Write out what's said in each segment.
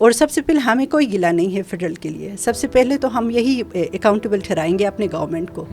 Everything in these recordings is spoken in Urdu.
اور سب سے پہلے ہمیں کوئی گلا نہیں ہے فیڈرل کے لیے. سب سے پہلے تو ہم یہی اکاؤنٹیبل ٹھہرائیں گے اپنے گورنمنٹ کو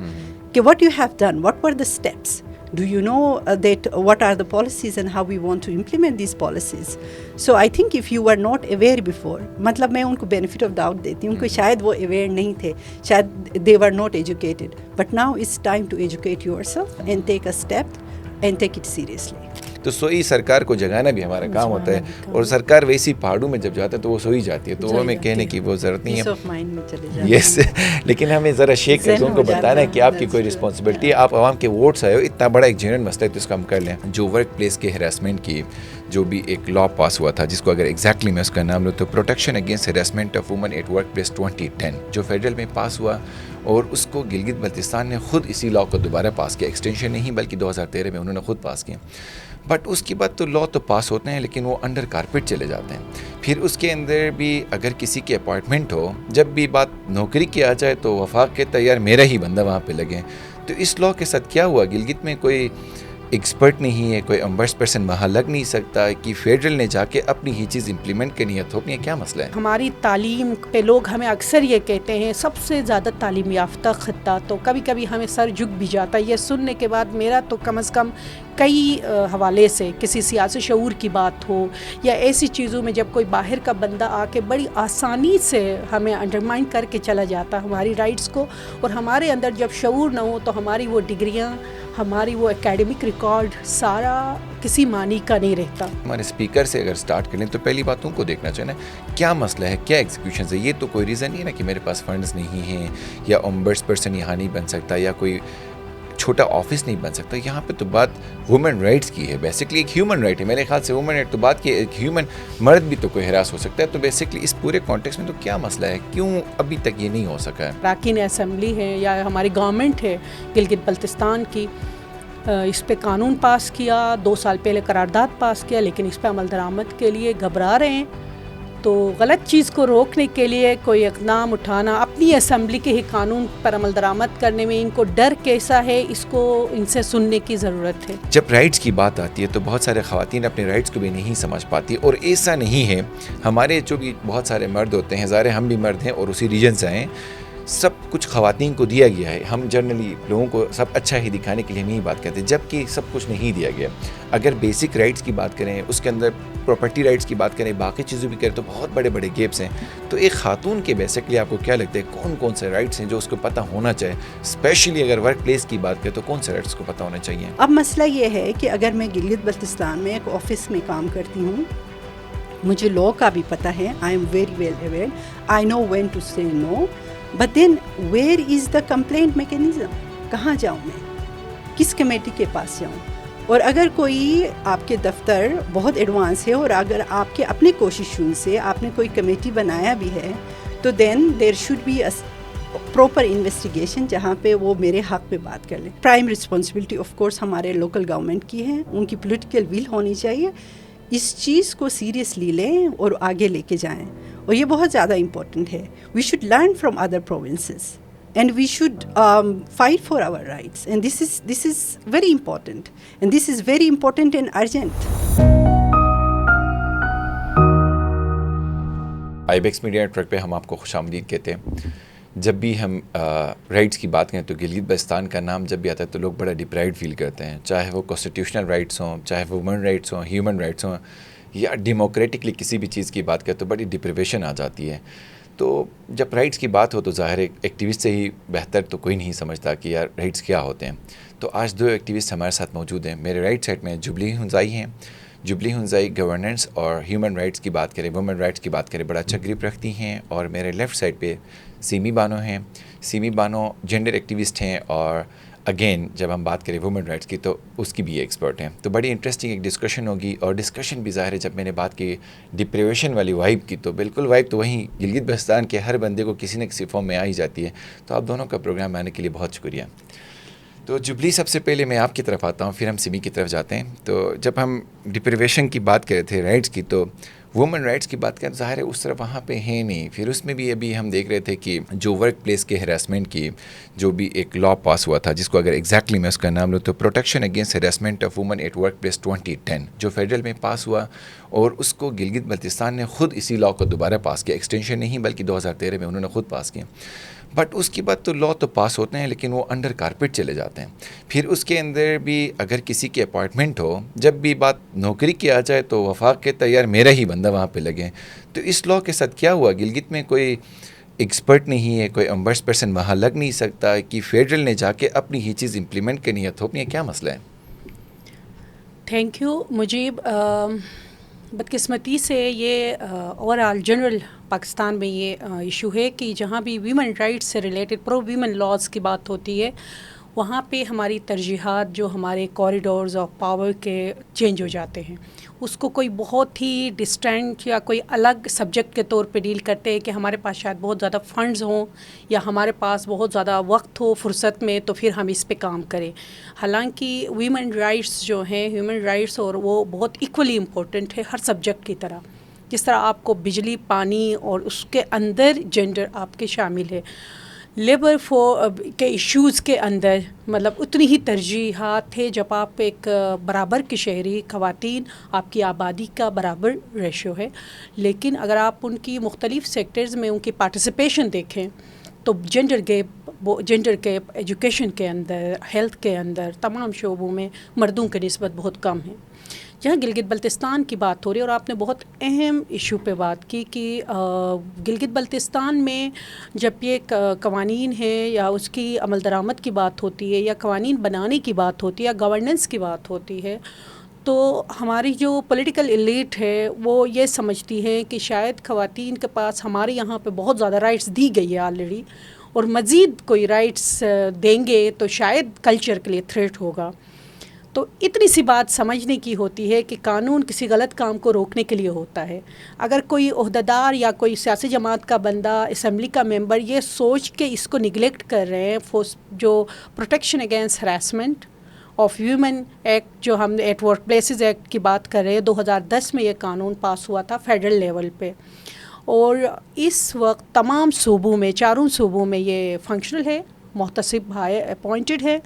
کہ what you have done, what were the steps, do you know that what are the policies and how we want to implement these policies. So I think if you were not aware before, مطلب میں ان کو benefit of doubt دیتی ہوں کہ شاید وہ aware نہیں تھے, شاید they were not educated, but now it's time to educate yourself and take a step and take it seriously. تو سوئی سرکار کو جگانا بھی ہمارا کام ہوتا ہے, اور سرکار ویسی پہاڑوں میں جب جاتا ہے تو وہ سوئی جاتی ہے, تو وہ ہمیں کہنے کی وہ ضرورت نہیں ہے. یس, لیکن ہمیں ذرا شیخ ان کو بتانا ہے کہ آپ کی کوئی رسپانسبلٹی ہے, آپ عوام کے ووٹس آئے ہو, اتنا بڑا ایک جنرل مسئلہ ہے تو اس کا ہم کر لیں. جو ورک پلیس کے ہراسمنٹ کی جو بھی ایک لا پاس ہوا تھا, جس کو اگر ایگزیکٹلی میں اس کا نام لوں تو protection against harassment of women at work place 2010, جو فیڈرل میں پاس ہوا, اور اس کو گلگت بلتستان نے خود اسی لا کو دوبارہ پاس کیا, ایکسٹینشن نہیں بلکہ 2013 میں انہوں نے خود پاس کیا. بٹ اس کے بعد تو لا تو پاس ہوتے ہیں لیکن وہ انڈر کارپیٹ چلے جاتے ہیں. پھر اس کے اندر بھی اگر کسی کی اپائنٹمنٹ ہو, جب بھی بات نوکری کی آ جائے تو وفاق کہتا ہے یار میرا ہی بندہ وہاں پہ لگے. تو اس لا کے ساتھ کیا ہوا, گلگت میں کوئی ایکسپرٹ نہیں ہے, کوئی امبرس پرسن وہاں لگ نہیں سکتا کہ فیڈرل نے جا کے اپنی ہی چیز امپلیمنٹ کرنی ہے, تھوپنی ہے, کیا مسئلہ ہے؟ ہماری تعلیم پہ لوگ ہمیں اکثر یہ کہتے ہیں سب سے زیادہ تعلیم یافتہ خطہ, تو کبھی کبھی ہمیں سر جھک بھی جاتا ہے یہ سننے کے بعد. میرا تو کم از کم کئی حوالے سے کسی سیاسی شعور کی بات ہو یا ایسی چیزوں میں جب کوئی باہر کا بندہ آ کے بڑی آسانی سے ہمیں انڈرمائن کر کے چلا جاتا ہماری رائٹس کو, اور ہمارے اندر جب شعور نہ ہو تو ہماری وہ ڈگریاں, ہماری وہ اکیڈمک ریکارڈ سارا کسی معنی کا نہیں رہتا. ہمارے اسپیکر سے اگر سٹارٹ کریں تو پہلی بات ان کو دیکھنا چاہیے کیا مسئلہ ہے, کیا ایگزیکیوشنز ہے. یہ تو کوئی ریزن نہیں ہے نا کہ میرے پاس فنڈز نہیں ہیں, یا امبرس پرسن یہاں نہیں بن سکتا, یا کوئی چھوٹا آفس نہیں بن سکتا. یہاں پہ تو بات وومن رائٹس کی ہے, بیسکلی ایک ہیومن رائٹ ہے. میرے خیال سے وومن رائٹ تو بات کی ایک ہیومن مرد بھی تو کوئی ہراس ہو سکتا ہے. تو بیسکلی اس پورے کانٹیکس میں تو کیا مسئلہ ہے, کیوں ابھی تک یہ نہیں ہو سکا ہے؟ اراکین اسمبلی ہے یا ہماری گورنمنٹ ہے گلگت بلتستان کی, اس پہ قانون پاس کیا, 2 سال پہلے قرارداد پاس کیا, لیکن اس پہ عمل درآمد کے لیے گھبرا رہے ہیں. تو غلط چیز کو روکنے کے لیے کوئی اقدام اٹھانا, اپنی اسمبلی کے ہی قانون پر عمل درآمد کرنے میں ان کو ڈر کیسا ہے, اس کو ان سے سننے کی ضرورت ہے. جب رائٹس کی بات آتی ہے تو بہت سارے خواتین اپنے رائٹس کو بھی نہیں سمجھ پاتی, اور ایسا نہیں ہے. ہمارے جو بھی بہت سارے مرد ہوتے ہیں, ظاہر ہم بھی مرد ہیں اور اسی ریجن سے ہیں, سب کچھ خواتین کو دیا گیا ہے. ہم جنرلی لوگوں کو سب اچھا ہی دکھانے کے لیے ہم یہی بات کرتے ہیں, جبکہ سب کچھ نہیں دیا گیا. اگر بیسک رائٹس کی بات کریں, اس کے اندر پراپرٹی رائٹس کی بات کریں, باقی چیزوں بھی کریں تو بہت بڑے بڑے گیپس ہیں. تو ایک خاتون کے بیسکلی آپ کو کیا لگتا ہے کون کون سے رائٹس ہیں جو اس کو پتہ ہونا چاہیے, اسپیشلی اگر ورک پلیس کی بات کریں تو کون سے رائٹس کو پتہ ہونا چاہیے؟ اب مسئلہ یہ ہے کہ اگر میں گلگت بلتستان میں ایک آفس میں کام کرتی ہوں, مجھے لاء کا بھی پتہ ہے, I am very well aware, I know when to say no, but then where is the complaint mechanism, کہاں جاؤں میں, کس کمیٹی کے پاس جاؤں. اور اگر کوئی آپ کے دفتر بہت ایڈوانس ہے اور اگر آپ کے اپنے کوششوں سے آپ نے کوئی کمیٹی بنایا بھی ہے, تو then there should be proper investigation جہاں پہ وہ میرے حق پہ بات کر لیں. پرائم رسپانسبلٹی آف کورس ہمارے لوکل گورنمنٹ کی ہے, ان کی پولیٹیکل ول ہونی چاہیے, اس چیز کو سیریسلی لیں اور آگے لے کے جائیں, اور یہ بہت زیادہ امپورٹنٹ ہے. We should learn from other provinces and we should fight for our rights, and this is very important, and this is very important and urgent. IBEX media network پہ ہم آپ کو خوش آمدید کہتے ہیں. جب بھی ہم رائٹس کی بات کریں تو گلگت بلتستان کا نام جب بھی آتا ہے تو لوگ بڑا ڈپرائڈ فیل کرتے ہیں, چاہے وہ کانسٹیٹیوشنل رائٹس ہوں, چاہے وہ وومن رائٹس ہوں, ہیومن رائٹس ہوں, یا ڈیموکریٹکلی کسی بھی چیز کی بات کریں تو بڑی ڈپریویشن آ جاتی ہے. تو جب رائٹس کی بات ہو تو ظاہر ایکٹیوسٹ سے ہی بہتر تو کوئی نہیں سمجھتا کہ یار رائٹس کیا ہوتے ہیں. تو آج 2 ایکٹیوسٹ ہمارے ساتھ موجود ہیں. میرے رائٹ سائڈ میں جبلی ہنزائی ہیں. جبلی ہنزائی گورننس اور ہیومن رائٹس کی بات کریں, وومن رائٹس کی بات کریں, بڑا اچھا گریپ رکھتی ہیں. اور میرے لیفٹ سائڈ پہ سیمی بانو ہیں. سیمی بانو جینڈر ایکٹیوسٹ ہیں, اور اگین جب ہم بات کریں وومن رائٹس کی تو اس کی بھی ایکسپرٹ ہیں. تو بڑی انٹرسٹنگ ایک ڈسکشن ہوگی, اور ڈسکشن بھی ظاہر ہے جب میں نے بات کی ڈپریویشن والی وائب کی تو بالکل وائب تو وہیں گلگت بلتستان کے ہر بندے کو کسی نہ کسی فارم میں آ ہی جاتی ہے. تو آپ دونوں کا پروگرام آنے کے لیے بہت شکریہ. تو جبلی سب سے پہلے میں آپ کی طرف آتا ہوں, پھر ہم سیمی کی طرف جاتے ہیں. تو جب ہم ڈپریویشن کی بات کر رہے تھے رائٹس کی, تو وومن رائٹس کی بات کریں ظاہر ہے اس طرح وہاں پہ ہے نہیں. پھر اس میں بھی ابھی ہم دیکھ رہے تھے کہ جو ورک پلیس کے ہراسمنٹ کی جو بھی ایک لا پاس ہوا تھا, جس کو اگر ایگزیکٹلی میں اس کا نام لوں تو protection against harassment of women at work place 2010, جو فیڈرل میں پاس ہوا, اور اس کو گلگت بلتستان نے خود اسی لا کو دوبارہ پاس کیا, ایکسٹینشن نہیں بلکہ 2013 میں انہوں نے خود پاس کیا. بٹ اس کے بعد تو لا تو پاس ہوتے ہیں لیکن وہ انڈر کارپیٹ چلے جاتے ہیں. پھر اس کے اندر بھی اگر کسی کی اپائنٹمنٹ ہو, جب بھی بات نوکری کی آ جائے تو وفاق کہتا ہے یار میرا ہی بندہ وہاں پہ لگے. تو اس لا کے ساتھ کیا ہوا, گلگت میں کوئی ایکسپرٹ نہیں ہے, کوئی امبرس پرسن وہاں لگ نہیں سکتا کہ فیڈرل نے جا کے اپنی ہی چیز امپلیمنٹ کرنی ہے, تھوپنی ہے, کیا مسئلہ ہے؟ Thank you. مجیب, بدقسمتی سے یہ اوور آل جنرل پاکستان میں یہ ایشو ہے کہ جہاں بھی ویمن رائٹس سے ریلیٹڈ پرو ویمن لاز کی بات ہوتی ہے, وہاں پہ ہماری ترجیحات جو ہمارے کوریڈورز آف پاور کے چینج ہو جاتے ہیں. اس کو کوئی بہت ہی ڈسٹینٹ یا کوئی الگ سبجیکٹ کے طور پہ ڈیل کرتے ہیں کہ ہمارے پاس شاید بہت زیادہ فنڈز ہوں یا ہمارے پاس بہت زیادہ وقت ہو فرصت میں, تو پھر ہم اس پہ کام کریں. حالانکہ ویمن رائٹس جو ہیں, ہیومن رائٹس, اور وہ بہت ایکولی امپورٹنٹ ہے ہر سبجیکٹ کی طرح. جس طرح آپ کو بجلی, پانی اور اس کے اندر جینڈر آپ کے شامل ہے, لیبر کے ایشوز کے اندر مطلب اتنی ہی ترجیحات تھے جب آپ ایک برابر کی شہری خواتین, آپ کی آبادی کا برابر ریشو ہے. لیکن اگر آپ ان کی مختلف سیکٹرز میں ان کی پارٹیسپیشن دیکھیں تو جینڈر گیپ ایجوکیشن کے اندر, ہیلتھ کے اندر, تمام شعبوں میں مردوں کی نسبت بہت کم ہے. جہاں گلگت بلتستان کی بات ہو رہی ہے, اور آپ نے بہت اہم ایشو پہ بات کی کہ گلگت بلتستان میں جب یہ قوانین ہیں یا اس کی عمل درآمد کی بات ہوتی ہے یا قوانین بنانے کی بات ہوتی ہے یا گورننس کی بات ہوتی ہے, تو ہماری جو پولیٹیکل ایلیٹ ہے وہ یہ سمجھتی ہے کہ شاید خواتین کے پاس ہمارے یہاں پہ بہت زیادہ رائٹس دی گئی ہے آلریڈی, اور مزید کوئی رائٹس دیں گے تو شاید کلچر کے لیے تھریٹ ہوگا. تو اتنی سی بات سمجھنے کی ہوتی ہے کہ قانون کسی غلط کام کو روکنے کے لیے ہوتا ہے. اگر کوئی عہدیدار یا کوئی سیاسی جماعت کا بندہ, اسمبلی کا ممبر یہ سوچ کے اس کو نگلیکٹ کر رہے ہیں, جو protection against harassment of women act جو ہم ایٹ ورک پلیسز ایکٹ کی بات کر رہے ہیں, 2010 میں یہ قانون پاس ہوا تھا فیڈرل لیول پہ, اور اس وقت تمام صوبوں میں, 4 صوبوں میں یہ فنکشنل ہے, محتسب بھائی اپوائنٹڈ ہے.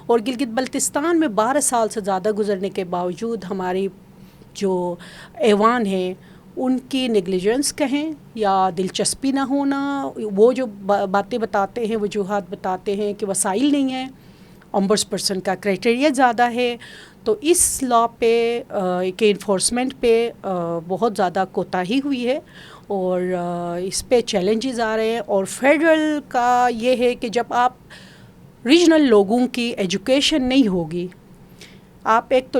اور گلگت بلتستان میں 12 سال سے زیادہ گزرنے کے باوجود ہماری جو ایوان ہیں ان کی نیگلیجنس کہیں یا دلچسپی نہ ہونا, وہ جو باتیں بتاتے ہیں, وجوہات بتاتے ہیں کہ وسائل نہیں ہیں, امبرس پرسن کا کرائٹیریا زیادہ ہے, تو اس لا پہ کے انفورسمنٹ پہ بہت زیادہ کوتاہی ہوئی ہے اور اس پہ چیلنجز آ رہے ہیں. اور فیڈرل کا یہ ہے کہ جب آپ ریجنل لوگوں کی ایجوکیشن نہیں ہوگی, آپ ایک تو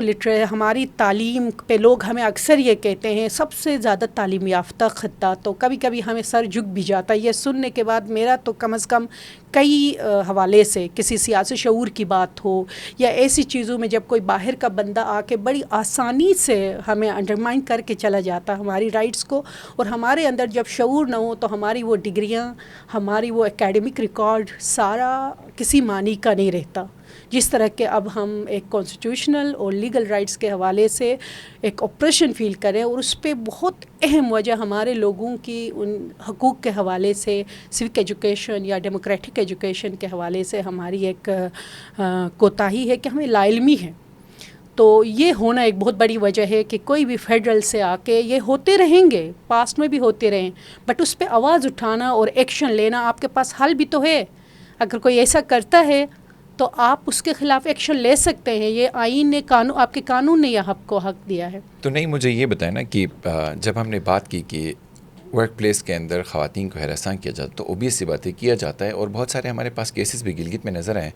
ہماری تعلیم پہ لوگ ہمیں اکثر یہ کہتے ہیں سب سے زیادہ تعلیم یافتہ خطہ, تو کبھی کبھی ہمیں سر جھک بھی جاتا ہے یہ سننے کے بعد. میرا تو کم از کم کئی حوالے سے کسی سیاسی شعور کی بات ہو یا ایسی چیزوں میں جب کوئی باہر کا بندہ آ کے بڑی آسانی سے ہمیں انڈرمائن کر کے چلا جاتا ہماری رائٹس کو, اور ہمارے اندر جب شعور نہ ہو تو ہماری وہ ڈگریاں, ہماری وہ اکیڈمک ریکارڈ سارا کسی معنی کا نہیں رہتا. جس طرح کہ اب ہم ایک کانسٹیٹیوشنل اور لیگل رائٹس کے حوالے سے ایک آپریشن فیل کریں, اور اس پہ بہت اہم وجہ ہمارے لوگوں کی ان حقوق کے حوالے سے, سوک ایجوکیشن یا ڈیموکریٹک ایجوکیشن کے حوالے سے ہماری ایک کوتاہی ہے کہ ہمیں لا علمی ہے. تو یہ ہونا ایک بہت بڑی وجہ ہے کہ کوئی بھی فیڈرل سے آ کے, یہ ہوتے رہیں گے, پاسٹ میں بھی ہوتے رہیں, بٹ اس پہ آواز اٹھانا اور ایکشن لینا, آپ کے پاس حل بھی تو ہے. اگر کوئی ایسا کرتا ہے تو آپ اس کے خلاف ایکشن لے سکتے ہیں. یہ آئین نے, آپ کے قانون نے یہ آپ کو حق دیا ہے. تو نہیں, مجھے یہ بتائیں نا کہ جب ہم نے بات کی کہ ورک پلیس کے اندر خواتین کو ہراساں کیا جاتا تو اوبیس سی باتیں کیا جاتا ہے, اور بہت سارے ہمارے پاس کیسز بھی گلگت میں نظر آئے.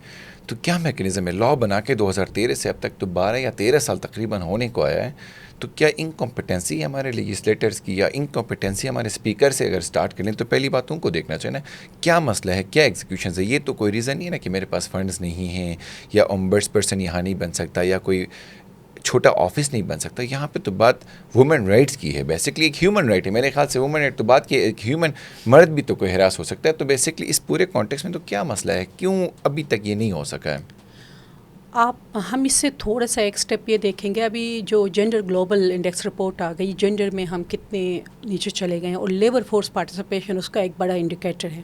تو کیا میکنزم ہے؟ لا بنا کے 2013 سے اب تک تو 12 یا 13 سال تقریباً ہونے کو آیا ہے. تو کیا انکمپیٹنسی ہمارے لیجسلیٹرز کی یا انکمپیٹنسی ہمارے اسپیکر سے اگر سٹارٹ کریں تو پہلی بات ان کو دیکھنا چاہیے نا کیا مسئلہ ہے, کیا ایگزیکیوشنز ہے. یہ تو کوئی ریزن نہیں ہے نا کہ میرے پاس فنڈز نہیں ہیں یا امبرس پرسن یہاں نہیں بن سکتا یا کوئی چھوٹا آفس نہیں بن سکتا. یہاں پہ تو بات وومن رائٹس کی ہے, بیسکلی ایک ہیومن رائٹ ہے. میرے خیال سے وومن رائٹ تو بات کی ایک ہیومن مرد بھی تو کوئی ہراس ہو سکتا ہے. تو بیسکلی اس پورے کانٹیکس میں تو کیا مسئلہ ہے, کیوں ابھی تک یہ نہیں ہو سکا ہے؟ ہم اس سے تھوڑا سا ایک سٹیپ یہ دیکھیں گے. ابھی جو جینڈر گلوبل انڈیکس رپورٹ آ گئی, جینڈر میں ہم کتنے نیچے چلے گئے ہیں, اور لیبر فورس پارٹیسپیشن اس کا ایک بڑا انڈیکیٹر ہے.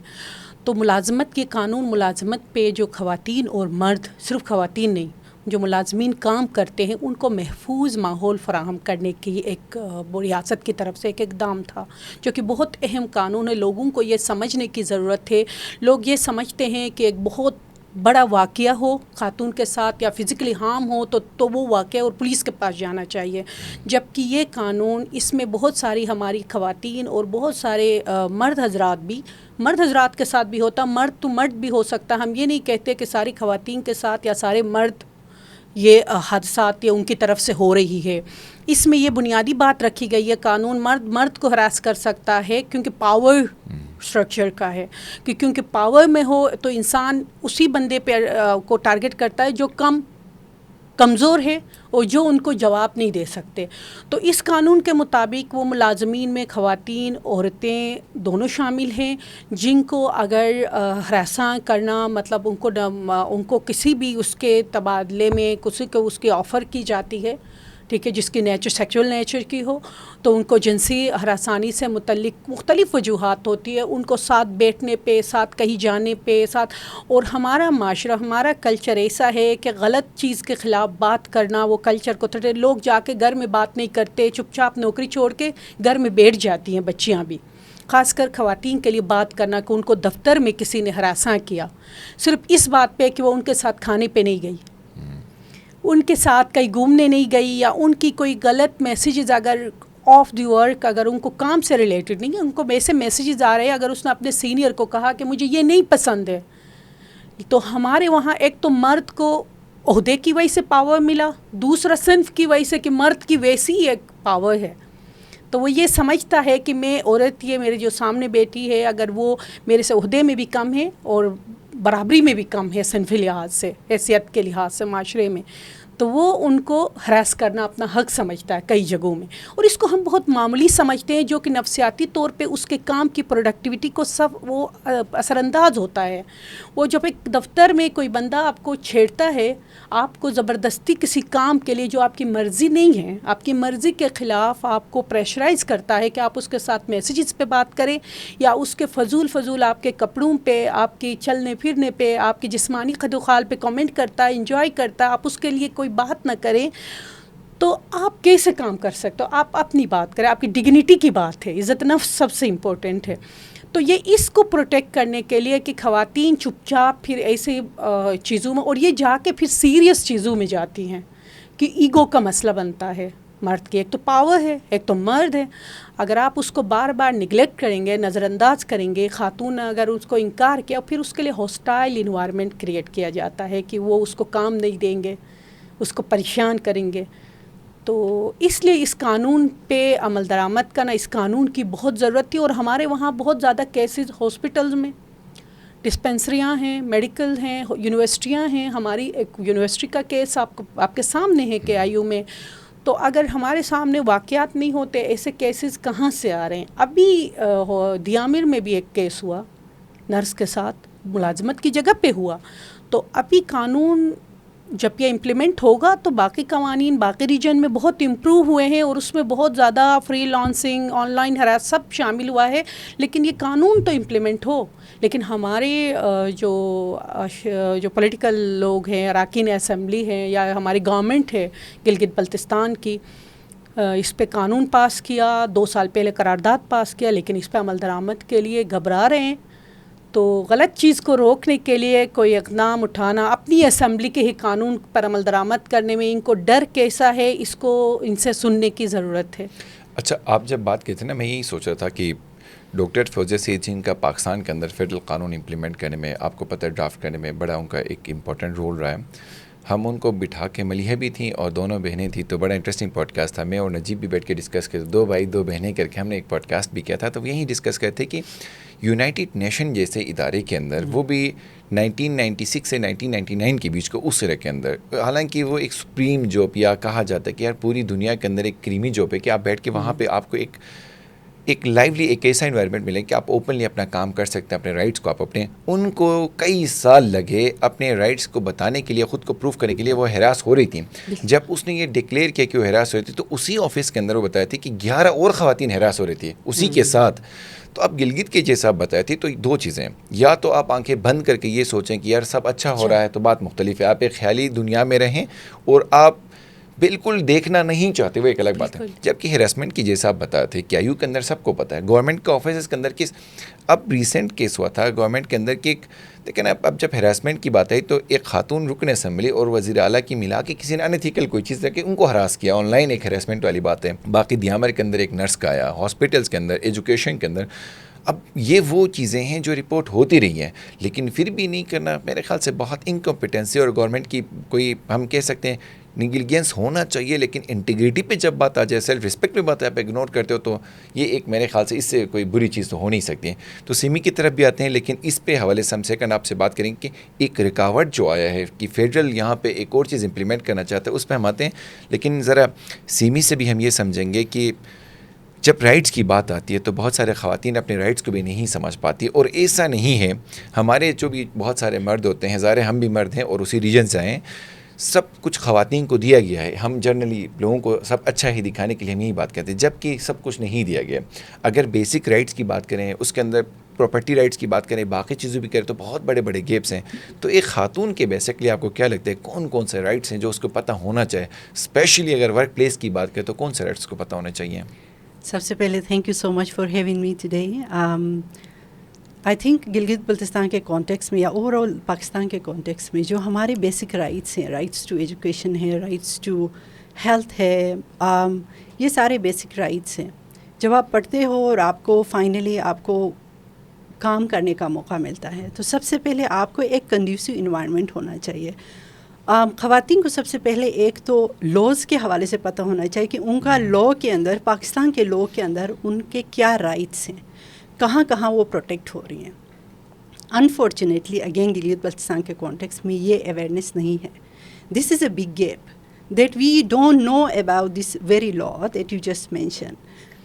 تو ملازمت کے قانون ملازمت پہ جو خواتین اور مرد, صرف خواتین نہیں, جو ملازمین کام کرتے ہیں ان کو محفوظ ماحول فراہم کرنے کی ایک ریاست کی طرف سے ایک اقدام تھا, جو کہ بہت اہم قانون ہے. لوگوں کو یہ سمجھنے کی ضرورت ہے. لوگ یہ سمجھتے ہیں کہ ایک بہت بڑا واقعہ ہو خاتون کے ساتھ یا فزیکلی ہارم ہو تو وہ واقعہ اور پولیس کے پاس جانا چاہیے, جبکہ یہ قانون اس میں بہت ساری ہماری خواتین اور بہت سارے مرد حضرات کے ساتھ بھی ہوتا. مرد تو مرد بھی ہو سکتا. ہم یہ نہیں کہتے کہ ساری خواتین کے ساتھ یا سارے مرد یہ حادثات یا ان کی طرف سے ہو رہی ہے. اس میں یہ بنیادی بات رکھی گئی ہے, قانون مرد کو ہراس کر سکتا ہے کیونکہ پاور اسٹرکچر کا ہے, کہ کیونکہ پاور میں ہو تو انسان اسی بندے پہ کو ٹارگٹ کرتا ہے جو کمزور ہے اور جو ان کو جواب نہیں دے سکتے. تو اس قانون کے مطابق وہ ملازمین میں خواتین عورتیں دونوں شامل ہیں جن کو اگر ہراساں کرنا, مطلب ان کو کسی بھی اس کے تبادلے میں کسی کو اس کی آفر کی جاتی ہے, ٹھیک ہے, جس کی نیچر سیکچول نیچر کی ہو, تو ان کو جنسی ہراسانی سے متعلق مختلف وجوہات ہوتی ہے. ان کو ساتھ بیٹھنے پہ, ساتھ کہیں جانے پہ, ساتھ. اور ہمارا معاشرہ, ہمارا کلچر ایسا ہے کہ غلط چیز کے خلاف بات کرنا, وہ کلچر کو لوگ جا کے گھر میں بات نہیں کرتے, چپ چاپ نوکری چھوڑ کے گھر میں بیٹھ جاتی ہیں بچیاں بھی. خاص کر خواتین کے لیے بات کرنا کہ ان کو دفتر میں کسی نے ہراساں کیا, صرف اس بات پہ کہ وہ ان کے ساتھ کھانے پہ نہیں گئی, ان کے ساتھ کہیں گھومنے نہیں گئی, یا ان کی کوئی غلط میسیجز اگر آف دی ورک, اگر ان کو کام سے ریلیٹڈ نہیں ہے, ان کو ویسے میسیجز آ رہے ہیں, اگر اس نے اپنے سینئر کو کہا کہ مجھے یہ نہیں پسند ہے, تو ہمارے وہاں ایک تو مرد کو عہدے کی وجہ سے پاور ملا, دوسرا صنف کی وجہ سے کہ مرد کی ویسی ایک پاور ہے. تو وہ یہ سمجھتا ہے کہ میں عورت, یہ میرے جو سامنے بیٹی ہے, اگر وہ میرے سے عہدے میں بھی کم ہے اور برابری میں بھی کم ہے صنفی لحاظ سے, حیثیت کے لحاظ سے معاشرے میں, تو وہ ان کو ہراس کرنا اپنا حق سمجھتا ہے کئی جگہوں میں. اور اس کو ہم بہت معمولی سمجھتے ہیں, جو کہ نفسیاتی طور پہ اس کے کام کی پروڈکٹیوٹی کو وہ اثر انداز ہوتا ہے. وہ جب ایک دفتر میں کوئی بندہ آپ کو چھیڑتا ہے, آپ کو زبردستی کسی کام کے لیے جو آپ کی مرضی نہیں ہے, آپ کی مرضی کے خلاف آپ کو پریشرائز کرتا ہے کہ آپ اس کے ساتھ میسیجز پہ بات کریں, یا اس کے فضول آپ کے کپڑوں پہ, آپ کی چلنے پھرنے پہ, آپ کی جسمانی خد و خال پہ کمنٹ کرتا ہے, انجوائے کرتا ہے, آپ اس کے لیے کوئی بات نہ کریں, تو آپ کیسے کام کر سکتے ہو؟ آپ اپنی بات کریں, آپ کی ڈگنیٹی کی بات ہے, عزت نفس سب سے امپورٹنٹ ہے. تو یہ اس کو پروٹیکٹ کرنے کے لیے کہ خواتین چپ چاپ پھر ایسے چیزوں میں, اور یہ جا کے پھر سیریس چیزوں میں جاتی ہیں کہ ایگو کا مسئلہ بنتا ہے مرد کی. ایک تو پاور ہے, ایک تو مرد ہے, اگر آپ اس کو بار بار نگلیکٹ کریں گے, نظر انداز کریں گے, خاتون اگر اس کو انکار کیا, پھر اس کے لیے ہاسٹائل انوائرمنٹ کریٹ کیا جاتا ہے کہ وہ اس کو کام نہیں دیں گے, اس کو پریشان کریں گے. تو اس لیے اس قانون پہ عمل درآمد کرنا, اس قانون کی بہت ضرورت تھی. اور ہمارے وہاں بہت زیادہ کیسز ہاسپٹلز میں, ڈسپینسریاں ہیں, میڈیکل ہیں, یونیورسٹیاں ہیں. ہماری ایک یونیورسٹی کا کیس آپ کے سامنے ہے کہ آئی یو میں. تو اگر ہمارے سامنے واقعات نہیں ہوتے, ایسے کیسز کہاں سے آ رہے ہیں؟ ابھی دیامر میں بھی ایک کیس ہوا نرس کے ساتھ, ملازمت کی جگہ پہ ہوا. تو ابھی قانون جب یہ امپلیمنٹ ہوگا تو باقی قوانین باقی ریجن میں بہت امپروو ہوئے ہیں, اور اس میں بہت زیادہ فری لانسنگ, آن لائن ہراس سب شامل ہوا ہے. لیکن یہ قانون تو امپلیمنٹ ہو. لیکن ہمارے جو پولیٹیکل لوگ ہیں, اراکین اسمبلی ہیں, یا ہماری گورنمنٹ ہے گلگت بلتستان کی, اس پہ قانون پاس کیا, 2 سال پہلے قرارداد پاس کیا, لیکن اس پہ عمل درآمد کے لیے گھبرا رہے ہیں. تو غلط چیز کو روکنے کے لیے کوئی اقدام اٹھانا, اپنی اسمبلی کے ہی قانون پر عمل درآمد کرنے میں ان کو ڈر کیسا ہے, اس کو ان سے سننے کی ضرورت ہے. اچھا, آپ جب بات کہتے ہیں نا, میں یہی سوچ رہا تھا کہ ڈاکٹر فوزیہ سعید جن کا پاکستان کے اندر فیڈرل قانون امپلیمنٹ کرنے میں, آپ کو پتہ ہے ڈرافٹ کرنے میں بڑا ان کا ایک امپورٹنٹ رول رہا ہے. ہم ان کو بٹھا کے, ملیحہ بھی تھیں اور دونوں بہنیں تھیں, تو بڑا انٹرسٹنگ پوڈ کاسٹ تھا. میں اور نجیب بھی بیٹھ کے ڈسکس کرتے, 2 بھائی 2 بہنیں کر کے ہم نے ایک پوڈ کاسٹ بھی کیا تھا. تو یہی ڈسکس کرتے کہ یونائٹڈ نیشن جیسے ادارے کے اندر, وہ بھی 1996 سے 1999 کے بیچ کو اس سرے کے اندر, حالانکہ وہ ایک سپریم جاب, یا کہا جاتا ہے کہ یار پوری دنیا کے اندر ایک کریمی جاب ہے کہ آپ بیٹھ کے وہاں پہ آپ کو ایک ایک لائیولی ایک ایسا انوائرمنٹ ملے کہ آپ اوپنلی اپنا کام کر سکتے ہیں, اپنے رائٹس کو آپ اپنے, ان کو کئی سال لگے اپنے رائٹس کو بتانے کے لیے, خود کو پروف کرنے کے لیے. وہ ہراس ہو رہی تھیں. جب اس نے یہ ڈکلیئر کیا کہ وہ ہراس ہو رہی تھی تو اسی آفس کے اندر وہ بتایا تھی کہ 11 اور خواتین ہراس ہو رہی تھی اسی کے ساتھ. تو اب گلگت کے جیسا آپ بتائے تھے, تو دو چیزیں, یا تو آپ آنکھیں بند کر کے یہ سوچیں کہ یار سب اچھا ہو رہا ہے تو بات مختلف ہے, آپ ایک خیالی دنیا میں رہیں اور آپ بالکل دیکھنا نہیں چاہتے, وہ ایک الگ بات ہے. جبکہ ہراسمنٹ کی جیسا آپ بتائے تھے کہ آیو کے اندر سب کو پتہ ہے, گورنمنٹ کے آفیسز کے اندر کس, اب ریسنٹ کیس ہوا تھا گورنمنٹ کے اندر کہ لیکن اب جب ہراسمنٹ کی بات آئی تو ایک خاتون رکن اسمبلی اور وزیر اعلیٰ کی ملا کے کسی نے انیتھیکل کوئی چیز رکھی, ان کو ہراس کیا آن لائن, ایک ہراسمنٹ والی بات ہے. باقی دیامر کے اندر ایک نرس کا آیا, ہاسپٹلس کے اندر, ایجوکیشن کے اندر. اب یہ وہ چیزیں ہیں جو رپورٹ ہوتی رہی ہیں, لیکن پھر بھی نہیں کرنا میرے خیال سے بہت انکمپیٹنسی, اور گورنمنٹ کی کوئی ہم کہہ سکتے ہیں نیگلیجنس ہونا چاہیے, لیکن انٹیگریٹی پہ جب بات آ جائے, سیلف رسپیکٹ پہ بات ہے, آپ اگنور کرتے ہو تو یہ ایک میرے خیال سے اس سے کوئی بری چیز تو ہو نہیں سکتی. تو سیمی کی طرف بھی آتے ہیں, لیکن اس پہ حوالے سے ہم سیکنڈ آپ سے بات کریں کہ ایک رکاوٹ جو آیا ہے کہ فیڈرل یہاں پہ ایک اور چیز امپلیمنٹ کرنا چاہتا ہے, اس پہ ہم آتے ہیں. لیکن ذرا سیمی سے بھی ہم یہ سمجھیں گے کہ جب رائٹس کی بات آتی ہے تو بہت سارے خواتین اپنے رائٹس کو بھی نہیں سمجھ پاتی, اور ایسا نہیں ہے, ہمارے جو بھی بہت سارے مرد ہوتے ہیں, ظاہر ہم بھی مرد ہیں اور اسی ریجن سے ہیں, سب کچھ خواتین کو دیا گیا ہے. ہم جنرلی لوگوں کو سب اچھا ہی دکھانے کے لیے ہم یہی بات کرتے ہیں, جبکہ سب کچھ نہیں دیا گیا. اگر بیسک رائٹس کی بات کریں, اس کے اندر پراپرٹی رائٹس کی بات کریں, باقی چیزوں بھی کریں تو بہت بڑے بڑے گیپس ہیں. تو ایک خاتون کے بیسکلی آپ کو کیا لگتا ہے کون کون سے رائٹس ہیں جو اس کو پتہ ہونا چاہیے, اسپیشلی اگر ورک پلیس کی بات کریں تو کون سے رائٹس کو پتہ ہونے چاہیے؟ سب سے پہلے thank you so much for having me today. I think Gilgit Baltistan کے کانٹیکس میں یا اوور آل پاکستان کے کانٹیکس میں جو ہمارے بیسک رائٹس ہیں, رائٹس ٹو ایجوکیشن ہے, رائٹس ٹو ہیلتھ ہے, یہ سارے بیسک رائٹس ہیں. جب آپ پڑھتے ہو اور آپ کو فائنلی آپ کو کام کرنے کا موقع ملتا ہے تو سب سے پہلے آپ کو ایک کنڈیوسو انوائرمنٹ ہونا چاہیے. خواتین کو سب سے پہلے ایک تو لاز کے حوالے سے پتہ ہونا چاہیے کہ ان کا لا کے اندر, پاکستان کے لا کے اندر ان کے کیا رائٹس ہیں, کہاں کہاں وہ پروٹیکٹ ہو رہی ہیں. انفارچونیٹلی اگین گلگت بلتستان کے کانٹیکس میں یہ اویئرنیس نہیں ہے. This is a big gap that we don't know about this very law that you just mention.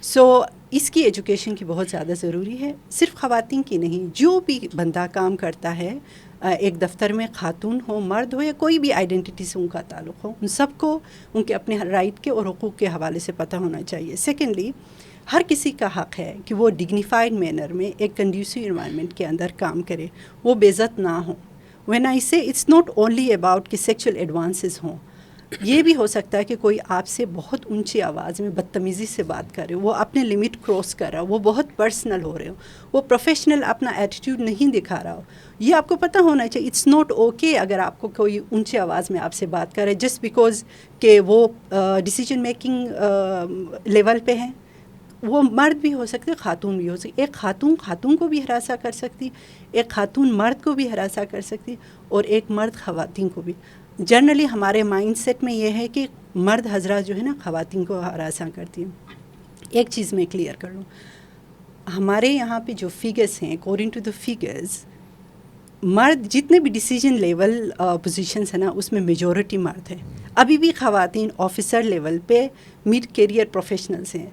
So اس کی ایجوکیشن کی بہت زیادہ ضروری ہے, صرف خواتین کی نہیں, جو بھی بندہ کام کرتا ہے ایک دفتر میں, خاتون ہو مرد ہو یا کوئی بھی آئیڈینٹی سے ان کا تعلق ہو, ان سب کو ان کے اپنے رائٹ کے اور حقوق کے حوالے سے پتہ ہونا چاہیے. سیکنڈلی, ہر کسی کا حق ہے کہ وہ ڈگنیفائڈ مینر میں ایک کنڈیوسو انوائرمنٹ کے اندر کام کرے, وہ بے عزت نہ ہو. وین آئی سے اٹس ناٹ اونلی اباؤٹ کہ سیکچوئل ایڈوانسز ہوں, یہ بھی ہو سکتا ہے کہ کوئی آپ سے بہت اونچی آواز میں بدتمیزی سے بات کر رہے ہو, وہ اپنے لمٹ کراس کر رہا ہو, وہ بہت پرسنل ہو رہے ہو, وہ پروفیشنل اپنا ایٹیٹیوڈ نہیں دکھا رہا ہو. یہ آپ کو پتہ ہونا چاہیے. اٹس ناٹ اوکے اگر آپ کو کوئی اونچی آواز میں آپ سے بات کرے جسٹ بیکاز کہ وہ ڈیسیجن میکنگ لیول پہ ہیں. وہ مرد بھی ہو سکتے, خاتون بھی ہو سکتی. ایک خاتون کو بھی ہراساں کر سکتی, ایک خاتون مرد کو بھی ہراساں کر سکتی, اور ایک مرد خواتین کو بھی. جنرلی ہمارے مائنڈ سیٹ میں یہ ہے کہ مرد حضرات جو ہے نا خواتین کو ہراساں کرتی ہیں. ایک چیز میں کلیئر کر لوں, ہمارے یہاں پہ جو فگرس ہیں, اکارڈنگ ٹو دا فگرز, مرد جتنے بھی ڈیسیجن لیول پوزیشنس ہیں نا اس میں میجورٹی مرد ہیں. ابھی بھی خواتین آفیسر لیول پہ مڈ کیریئر پروفیشنلز ہیں,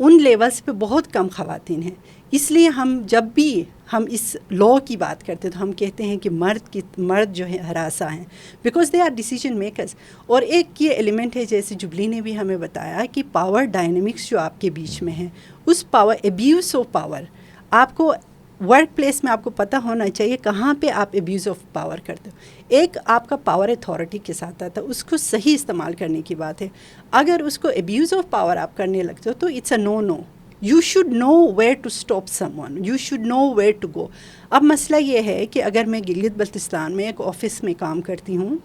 ان لیولز پہ بہت کم خواتین ہیں. اس لیے ہم جب بھی ہم اس لا کی بات کرتے تو ہم کہتے ہیں کہ مرد جو ہے ہراساں ہیں because they are decision makers. اور ایک یہ ایلیمنٹ ہے جیسے جبلی نے بھی ہمیں بتایا کہ پاور ڈائنامکس جو آپ کے بیچ میں ہے, اس پاور ایبیوز آف پاور آپ کو ورک پلیس میں آپ کو پتہ ہونا چاہیے کہاں پہ آپ ایبیوز آف پاور کرتے ہو. ایک آپ کا پاور اتھارٹی کے ساتھ آتا ہے, اس کو صحیح استعمال کرنے کی بات ہے. اگر اس کو ایبیوز آف پاور آپ کرنے لگتے ہو تو it's a no. You should know where to stop someone, you should know where to go. اب مسئلہ یہ ہے کہ اگر میں گلگت بلتستان میں ایک آفس میں کام کرتی ہوں,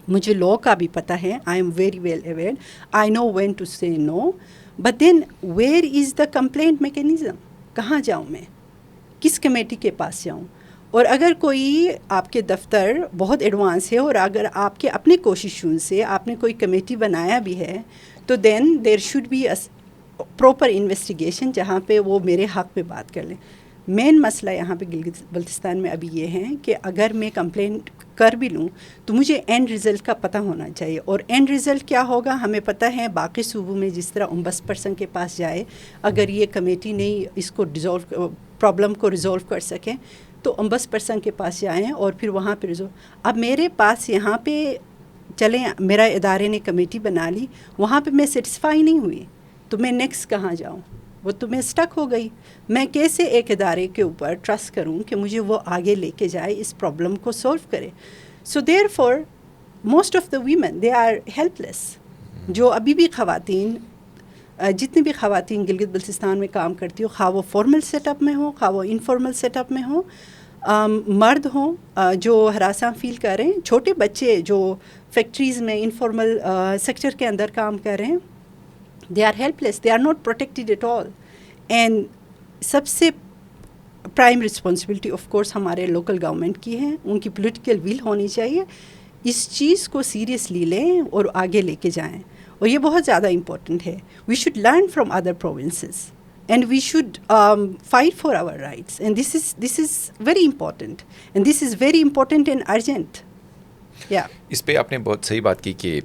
مجھے لا کا بھی پتہ ہے, I am very well aware, I know when to say no, but then where is the complaint mechanism, کہاں جاؤں میں, کس کمیٹی کے پاس جاؤں. اور اگر کوئی آپ کے دفتر بہت ایڈوانس ہے اور اگر آپ کے اپنے کوششوں سے آپ نے کوئی کمیٹی بنایا بھی ہے تو then there should be proper investigation جہاں پہ وہ میرے حق پہ بات کر لیں. مین مسئلہ یہاں پہ گلگت بلتستان میں ابھی یہ ہے کہ اگر میں کمپلینٹ کر بھی لوں تو مجھے اینڈ رزلٹ کا پتہ ہونا چاہیے. اور اینڈ رزلٹ کیا ہوگا ہمیں پتہ ہے باقی صوبوں میں جس طرح 29% کے پاس جائے, اگر یہ کمیٹی نہیں اس کو پرابلم کو ریزولو کر سکے تو 29% کے پاس جائیں اور پھر وہاں پہ اب میرے پاس یہاں پہ چلیں میرا ادارے نے کمیٹی بنا لی, وہاں پہ میں سیٹسفائی نہیں ہوئی تو میں نیکسٹ کہاں جاؤں, وہ تو میں اسٹک ہو گئی. میں کیسے ایک ادارے کے اوپر ٹرسٹ کروں کہ مجھے وہ آگے لے کے جائے, اس پرابلم کو سولو کرے. So therefore most of the women they are helpless لیس. جو ابھی بھی خواتین جتنی بھی خواتین گلگت بلتستان میں کام کرتی ہو, خواہ وہ فارمل سیٹ اپ میں ہوں خواہ وہ انفارمل سیٹ اپ میں ہوں, مرد ہوں جو ہراساں فیل کر رہے ہیں, چھوٹے بچے جو فیکٹریز میں انفارمل سیکٹر کے اندر کام کر رہے ہیں, they are helpless, they are not protected at all. And سب سے پرائم رسپانسبلٹی آف کورس ہمارے لوکل گورنمنٹ کی ہے, ان کی پولیٹیکل ول ہونی چاہیے, اس چیز کو سیریسلی لیں اور آگے لے کے جائیں, اور یہ بہت زیادہ امپورٹنٹ ہے. We should learn from other provinces and we should fight for our rights, and this is very important, and this is very important and urgent. اس پہ آپ نے بہت صحیح بات کی کہ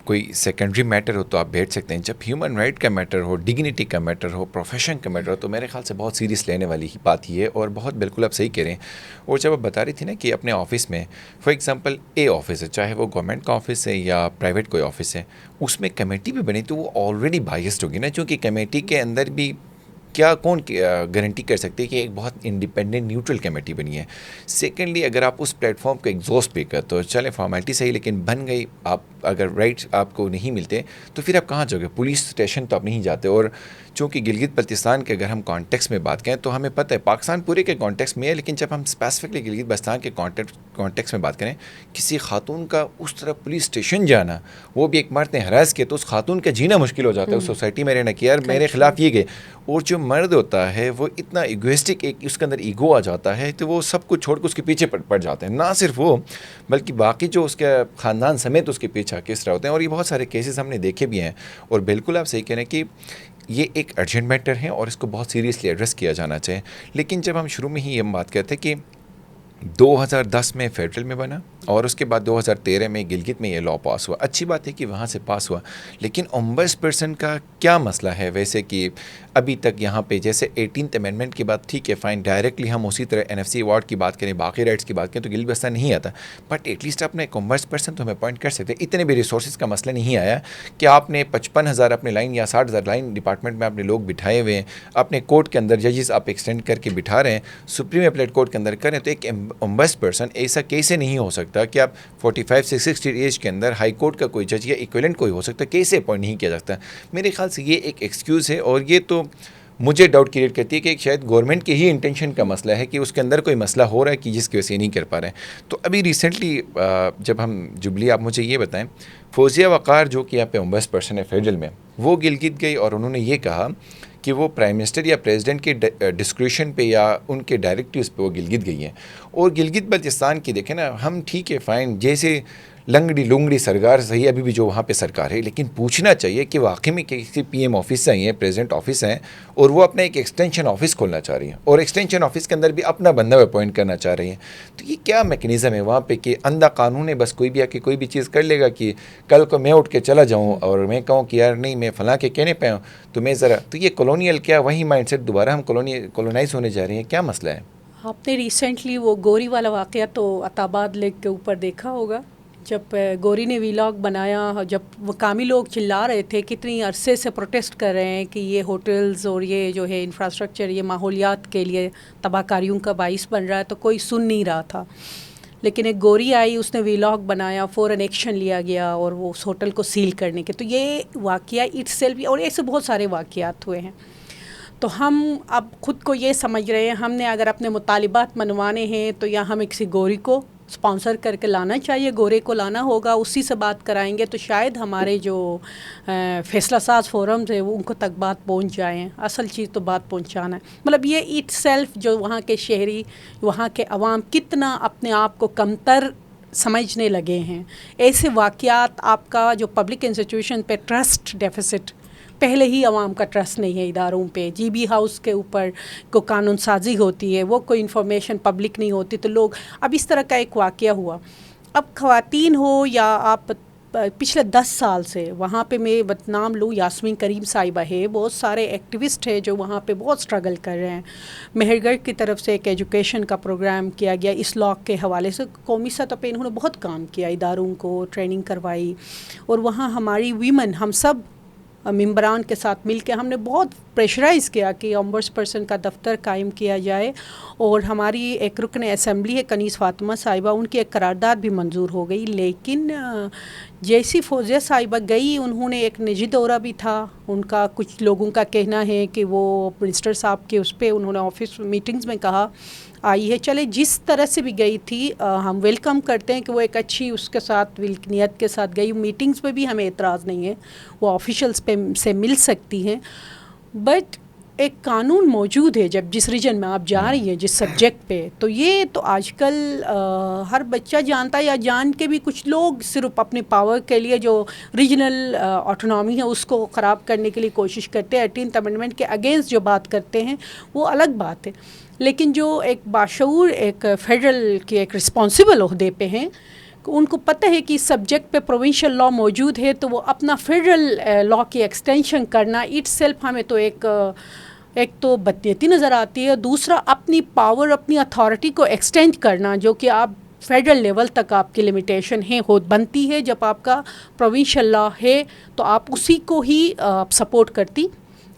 کوئی سیکنڈری میٹر ہو تو آپ بیٹھ سکتے ہیں, جب ہیومن رائٹ کا میٹر ہو, ڈگنیٹی کا میٹر ہو, پروفیشن کا میٹر ہو, تو میرے خیال سے بہت سیریس لینے والی بات ہی ہے, اور بہت بالکل آپ صحیح کہہ رہے ہیں. اور جب آپ بتا رہی تھی نا کہ اپنے آفس میں فار ایگزامپل اے آفس ہے, چاہے وہ گورنمنٹ کا آفس ہے یا پرائیویٹ کوئی آفس ہے, اس میں کمیٹی بھی بنی تو وہ آلریڈی بائسڈ ہوگی نا, چونکہ کمیٹی کے اندر بھی کیا کون گارنٹی کر سکتے کہ ایک بہت انڈیپینڈنٹ نیوٹرل کمیٹی بنی ہے. سیکنڈلی اگر آپ اس پلیٹ فارم کو ایگزاسٹ بھی کر تو چلیں فارمیلٹی صحیح, لیکن بن گئی, آپ اگر رائٹس آپ کو نہیں ملتے تو پھر آپ کہاں جاؤ گے؟ پولیس اسٹیشن تو آپ نہیں جاتے. اور چونکہ گلگت بلتستان کے اگر ہم کانٹیکس میں بات کریں تو ہمیں پتہ ہے پاکستان پورے کے کانٹیکس میں ہے, لیکن جب ہم اسپیسیفکلی گلگت بلتستان کے کانٹیکس میں بات کریں, کسی خاتون کا اس طرح پولیس اسٹیشن جانا, وہ بھی ایک مرد نے ہراس کیا تو اس خاتون کا جینا مشکل ہو جاتا ہے اس سوسائٹی میں رہنا کہ یار میرے خلاف یہ گئے. اور جو مرد ہوتا ہے وہ اتنا ایگوئسٹک, ایک اس کے اندر ایگو آ جاتا ہے تو وہ سب کچھ چھوڑ کے اس کے پیچھے پڑ جاتے ہیں. نہ صرف وہ بلکہ باقی جو اس کے خاندان سمیت اس کے پیچھے کس طرح ہوتے ہیں. اور یہ بہت سارے کیسز ہم نے دیکھے بھی ہیں, اور بالکل آپ صحیح کہہ رہے ہیں کہ یہ ایک ارجنٹ میٹر ہے اور اس کو بہت سیریسلی ایڈریس کیا جانا چاہیے. لیکن جب ہم شروع میں ہی یہ بات کرتے کہ 2010 میں فیڈرل میں بنا اور اس کے بعد 2013 میں گلگت میں یہ لا پاس ہوا, اچھی بات ہے کہ وہاں سے پاس ہوا, لیکن 29% کا کیا مسئلہ ہے ویسے کہ ابھی تک یہاں پہ جیسے 18th امینڈمنٹ کی بات ٹھیک ہے فائن, ڈائریکٹلی ہم اسی طرح NFC ایوارڈ کی بات کریں, باقی رائٹس کی بات کریں تو گلگت بلتستان نہیں آتا, بٹ ایٹ لیسٹ آپ نے 29% تو ہمیں اپوائنٹ کر سکتے. اتنے بھی ریسورسز کا مسئلہ نہیں آیا کہ آپ نے 55,000 اپنے لائن یا 60,000 لائن ڈپارٹمنٹ میں اپنے لوگ بٹھائے ہوئے ہیں, اپنے کورٹ کے اندر ججز آپ ایکسٹینڈ کر کے بٹھا رہے ہیں, سپریم اپلیٹ کورٹ کے اندر کریں تو ایک 29% ایسا کیسے نہیں ہو سکتا کہ آپ 45 سے 60 ایج کے اندر ہائی کورٹ کا کوئی جج یا ایکویلنٹ کوئی ہو سکتا, کیسے اپوائنٹ نہیں کیا جاتا؟ میرے خیال سے یہ ایک ایکسکیوز ہے, اور یہ تو مجھے ڈاؤٹ کریٹ کرتی ہے کہ شاید گورنمنٹ کے ہی انٹینشن کا مسئلہ ہے کہ اس کے اندر کوئی مسئلہ ہو رہا ہے کہ جس کی وجہ سے نہیں کر پا رہے ہیں. تو ابھی ریسنٹلی جب ہم جبلی, آپ مجھے یہ بتائیں, فوزیہ وقار جو کہ یہاں پہ 29% ہے فیڈرل میں, وہ گلگت گئی اور انہوں نے یہ کہا کہ وہ پرائم منسٹر یا پریزیڈنٹ کے ڈسکریشن پہ یا ان کے ڈائریکٹیوز پہ وہ گلگت گئی ہیں. اور گلگت بلتستان کی دیکھیں نا, ہم ٹھیک ہے فائن جیسے لنگڑی لونگڑی سرکار صحیح ابھی بھی جو وہاں پہ سرکار ہے, لیکن پوچھنا چاہیے کہ واقعی میں کسی PM آفس سے آئی ہیں, پریزیڈنٹ آفس ہیں, اور وہ اپنا ایک ایکسٹینشن آفس کھولنا چاہ رہی ہیں, اور ایکسٹینشن آفس کے اندر بھی اپنا بندہ اپوائنٹ کرنا چاہ رہی ہیں. تو یہ کیا میکنزم ہے وہاں پہ کہ اندھا قانون ہے, بس کوئی بھی آ کے کوئی بھی چیز کر لے گا کہ کل کو میں اٹھ کے چلا جاؤں اور میں کہوں کہ یار نہیں میں فلاں کے کہنے پہ ہوں تو میں ذرا, تو یہ کولونیل کیا وہی مائنڈ سیٹ دوبارہ ہم کولونائز ہونے جا رہے ہیں, کیا مسئلہ ہے؟ آپ نے ریسنٹلی وہ گوری والا واقعہ تو عطاباد لیک کے اوپر دیکھا ہوگا, جب گوری نے ویلاگ بنایا, جب مقامی لوگ چلا رہے تھے, کتنی عرصے سے پروٹیسٹ کر رہے ہیں کہ یہ ہوٹلز اور یہ جو ہے انفراسٹرکچر یہ ماحولیات کے لیے تباہ کاریوں کا باعث بن رہا ہے, تو کوئی سن نہیں رہا تھا. لیکن ایک گوری آئی, اس نے ویلاگ بنایا, فوراً ایکشن لیا گیا اور وہ اس ہوٹل کو سیل کرنے کے. تو یہ واقعہ اٹ سیلف, اور ایسے بہت سارے واقعات ہوئے ہیں. تو ہم اب خود کو یہ سمجھ رہے ہیں ہم نے اگر اپنے مطالبات منوانے ہیں تو یا ہمیں کسی گوری کو اسپانسر کر کے لانا چاہیے, گورے کو لانا ہوگا, اسی سے بات کرائیں گے تو شاید ہمارے جو فیصلہ ساز فورمز ہیں وہ ان کو تک بات پہنچ جائیں. اصل چیز تو بات پہنچانا ہے. مطلب یہ اٹ سیلف جو وہاں کے شہری, وہاں کے عوام کتنا اپنے آپ کو کمتر سمجھنے لگے ہیں. ایسے واقعات آپ کا جو پبلک انسٹیٹیوشن پہ ٹرسٹ ڈیفیسٹ پہلے ہی عوام کا ٹرسٹ نہیں ہے اداروں پہ. جی بی ہاؤس کے اوپر کو قانون سازی ہوتی ہے, وہ کوئی انفارمیشن پبلک نہیں ہوتی, تو لوگ اب اس طرح کا ایک واقعہ ہوا. اب خواتین ہو یا آپ پچھلے 10 سال سے وہاں پہ میں نام لوں, یاسمین کریم صاحبہ ہے, بہت سارے ایکٹیوسٹ ہیں جو وہاں پہ بہت سٹرگل کر رہے ہیں. مہر گڑھ کی طرف سے ایک ایجوکیشن کا پروگرام کیا گیا اس لاء کے حوالے سے, قومی سطح پہ انہوں نے بہت کام کیا, اداروں کو ٹریننگ کروائی, اور وہاں ہماری ویمن ہم سب ممبران کے ساتھ مل کے ہم نے بہت پریشرائز کیا کہ امبرس پرسن کا دفتر قائم کیا جائے. اور ہماری ایک رکن اسمبلی ہے کنیز فاطمہ صاحبہ, ان کی ایک قرارداد بھی منظور ہو گئی. لیکن جیسی فوزیہ صاحبہ گئی, انہوں نے ایک نجی دورہ بھی تھا ان کا, کچھ لوگوں کا کہنا ہے کہ وہ منسٹر صاحب کے اس پہ انہوں نے آفس میٹنگز میں کہا آئی ہے, چلے جس طرح سے بھی گئی تھی ہم ویلکم کرتے ہیں کہ وہ ایک اچھی اس کے ساتھ نیت کے ساتھ گئی. میٹنگز پہ بھی ہمیں اعتراض نہیں ہے, وہ آفیشلز پہ سے مل سکتی ہیں, بٹ ایک قانون موجود ہے جب جس ریجن میں آپ جا رہی ہیں جس سبجیکٹ پہ. تو یہ تو آج کل ہر بچہ جانتا ہے, یا جان کے بھی کچھ لوگ صرف اپنے پاور کے لیے جو ریجنل آٹونومی ہے اس کو خراب کرنے کے لیے کوشش کرتے ہیں, 18th امینڈمنٹ کے اگینسٹ جو بات کرتے ہیں وہ الگ بات ہے. لیکن جو ایک باشعور ایک فیڈرل کے ایک رسپانسبل عہدے پہ ہیں, ان کو پتہ ہے کہ اس سبجیکٹ پہ پروونشل لاء موجود ہے, تو وہ اپنا فیڈرل لاء کی ایکسٹینشن کرنا اٹ سیلف ہمیں تو ایک تو بدنیتی نظر آتی ہے, دوسرا اپنی پاور اپنی اتھارٹی کو ایکسٹینڈ کرنا جو کہ آپ فیڈرل لیول تک آپ کی لمیٹیشن ہے بنتی ہے. جب آپ کا پروونشل لاء ہے تو آپ اسی کو ہی سپورٹ کرتی.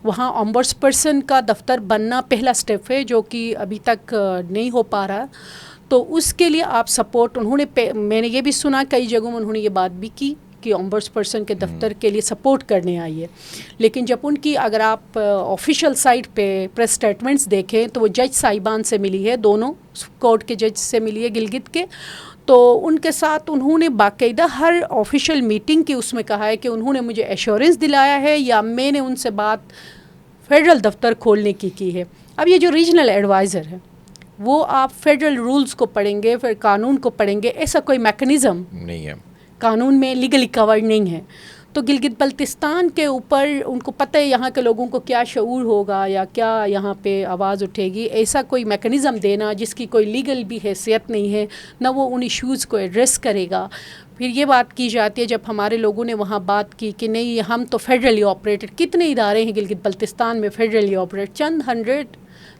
وہاں امبرس پرسن کا دفتر بننا پہلا سٹیپ ہے جو کہ ابھی تک نہیں ہو پا رہا, تو اس کے لیے آپ سپورٹ انہوں نے, میں نے یہ بھی سنا کئی جگہوں میں انہوں نے یہ بات بھی کی کہ امبرس پرسن کے دفتر کے لیے سپورٹ کرنے آئی ہے. لیکن جب ان کی اگر آپ آفیشیل سائٹ پہ پریس اسٹیٹمنٹس دیکھیں تو وہ جج صاحبان سے ملی ہے, دونوں کورٹ کے جج سے ملی ہے گلگت کے, تو ان کے ساتھ انہوں نے باقاعدہ ہر آفیشیل میٹنگ کی اس میں کہا ہے کہ انہوں نے مجھے ایشورنس دلایا ہے یا میں نے ان سے بات فیڈرل دفتر کھولنے کی ہے. اب یہ جو ریجنل ایڈوائزر ہے وہ آپ فیڈرل رولز کو پڑھیں گے, پھر قانون کو پڑھیں گے, ایسا کوئی میکنزم نہیں ہے قانون میں لیگلی کورڈ نہیں ہے. تو گلگت بلتستان کے اوپر ان کو پتہ ہے یہاں کے لوگوں کو کیا شعور ہوگا یا کیا یہاں پہ آواز اٹھے گی, ایسا کوئی میکنزم دینا جس کی کوئی لیگل بھی حیثیت نہیں ہے, نہ وہ ان ایشوز کو ایڈریس کرے گا. پھر یہ بات کی جاتی ہے جب ہمارے لوگوں نے وہاں بات کی کہ نہیں ہم تو فیڈرلی آپریٹڈ, کتنے ادارے ہیں گلگت بلتستان میں فیڈرلی آپریٹ, چند 100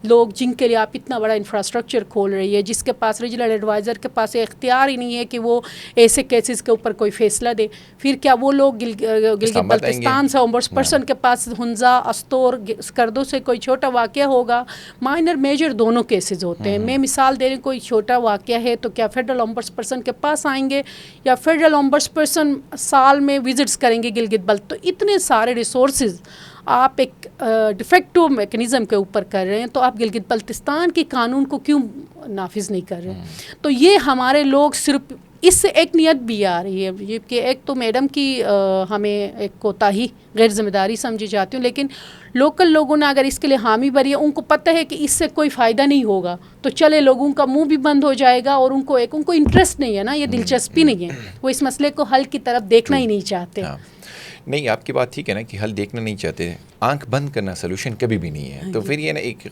لوگ جن کے لیے آپ اتنا بڑا انفراسٹرکچر کھول رہی ہے, جس کے پاس ریجنل ایڈوائزر کے پاس اختیار ہی نہیں ہے کہ وہ ایسے کیسز کے اوپر کوئی فیصلہ دے. پھر کیا وہ لوگ گلگت بلتستان سے امبرس پرسن کے پاس ہنزا استور اسکردو سے کوئی چھوٹا واقعہ ہوگا, مائنر میجر دونوں کیسز ہوتے ہیں. میں مثال دے رہی ہوں, کوئی چھوٹا واقعہ ہے تو کیا فیڈرل امبرس پرسن کے پاس آئیں گے یا فیڈرل امبرس پرسن سال میں وزٹس کریں گے گلگت بلت. تو اتنے سارے ریسورسز آپ ایک ڈیفیکٹو میکنزم کے اوپر کر رہے ہیں, تو آپ گلگت بلتستان کے قانون کو کیوں نافذ نہیں کر رہے ہیں؟ تو یہ ہمارے لوگ صرف اس سے ایک نیت بھی آ رہی ہے یہ کہ ایک تو میڈم کی ہمیں ایک کوتاہی غیر ذمہ داری سمجھی جاتی ہوں, لیکن لوکل لوگوں نے اگر اس کے لیے حامی بھری ہے, ان کو پتہ ہے کہ اس سے کوئی فائدہ نہیں ہوگا, تو چلے لوگوں کا منہ بھی بند ہو جائے گا, اور ان کو انٹرسٹ نہیں ہے نا, یہ دلچسپی نہیں ہے, وہ اس مسئلے کو حل کی طرف دیکھنا ہی نہیں چاہتے. نہیں, آپ کی بات ٹھیک ہے نا کہ حل دیکھنا نہیں چاہتے, آنکھ بند کرنا سلوشن کبھی بھی نہیں ہے. تو پھر یہ نا ایک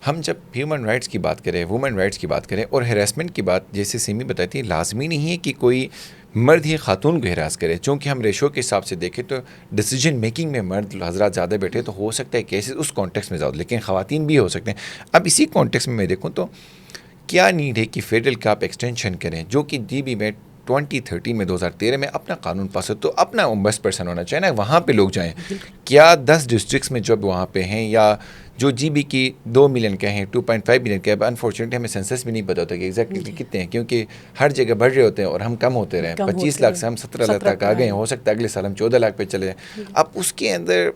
ہم جب ہیومن رائٹس کی بات کریں, وومن رائٹس کی بات کریں اور ہیراسمنٹ کی بات, جیسے سیمی بتاتی ہے, لازمی نہیں ہے کہ کوئی مرد ہی خاتون کو ہراس کرے. چونکہ ہم ریشو کے حساب سے دیکھیں تو ڈیسیجن میکنگ میں مرد حضرات زیادہ بیٹھے تو ہو سکتا ہے کیسز اس کانٹیکس میں زیادہ, لیکن خواتین بھی ہو سکتے ہیں. اب اسی کانٹیکس میں دیکھوں تو کیا نیڈ ہے کہ فیڈرل کا آپ ایکسٹینشن کریں, جو کہ جی بی میں 2013 میں 2013 میں اپنا قانون پاس ہو تو اپنا امبرس پرسن ہونا چاہیے نا, وہاں پہ لوگ جائیں. کیا 10 ڈسٹرکٹس میں جب وہاں پہ ہیں, یا جو جی بی کی 2 ملین کے ہیں, 2.5 ملین کے ہیں, انفارچونیٹلی ہمیں سینسس بھی نہیں پتا ہوتا کہ ایگزیکٹلی کتنے ہیں, کیونکہ ہر جگہ بڑھ رہے ہوتے ہیں اور ہم کم ہوتے رہے ہیں. 25 لاکھ سے ہم 17 لاکھ تک آ گئے ہیں, ہو سکتا ہے اگلے سال ہم 14 لاکھ پہ چلے جائیں. اب اس کے اندر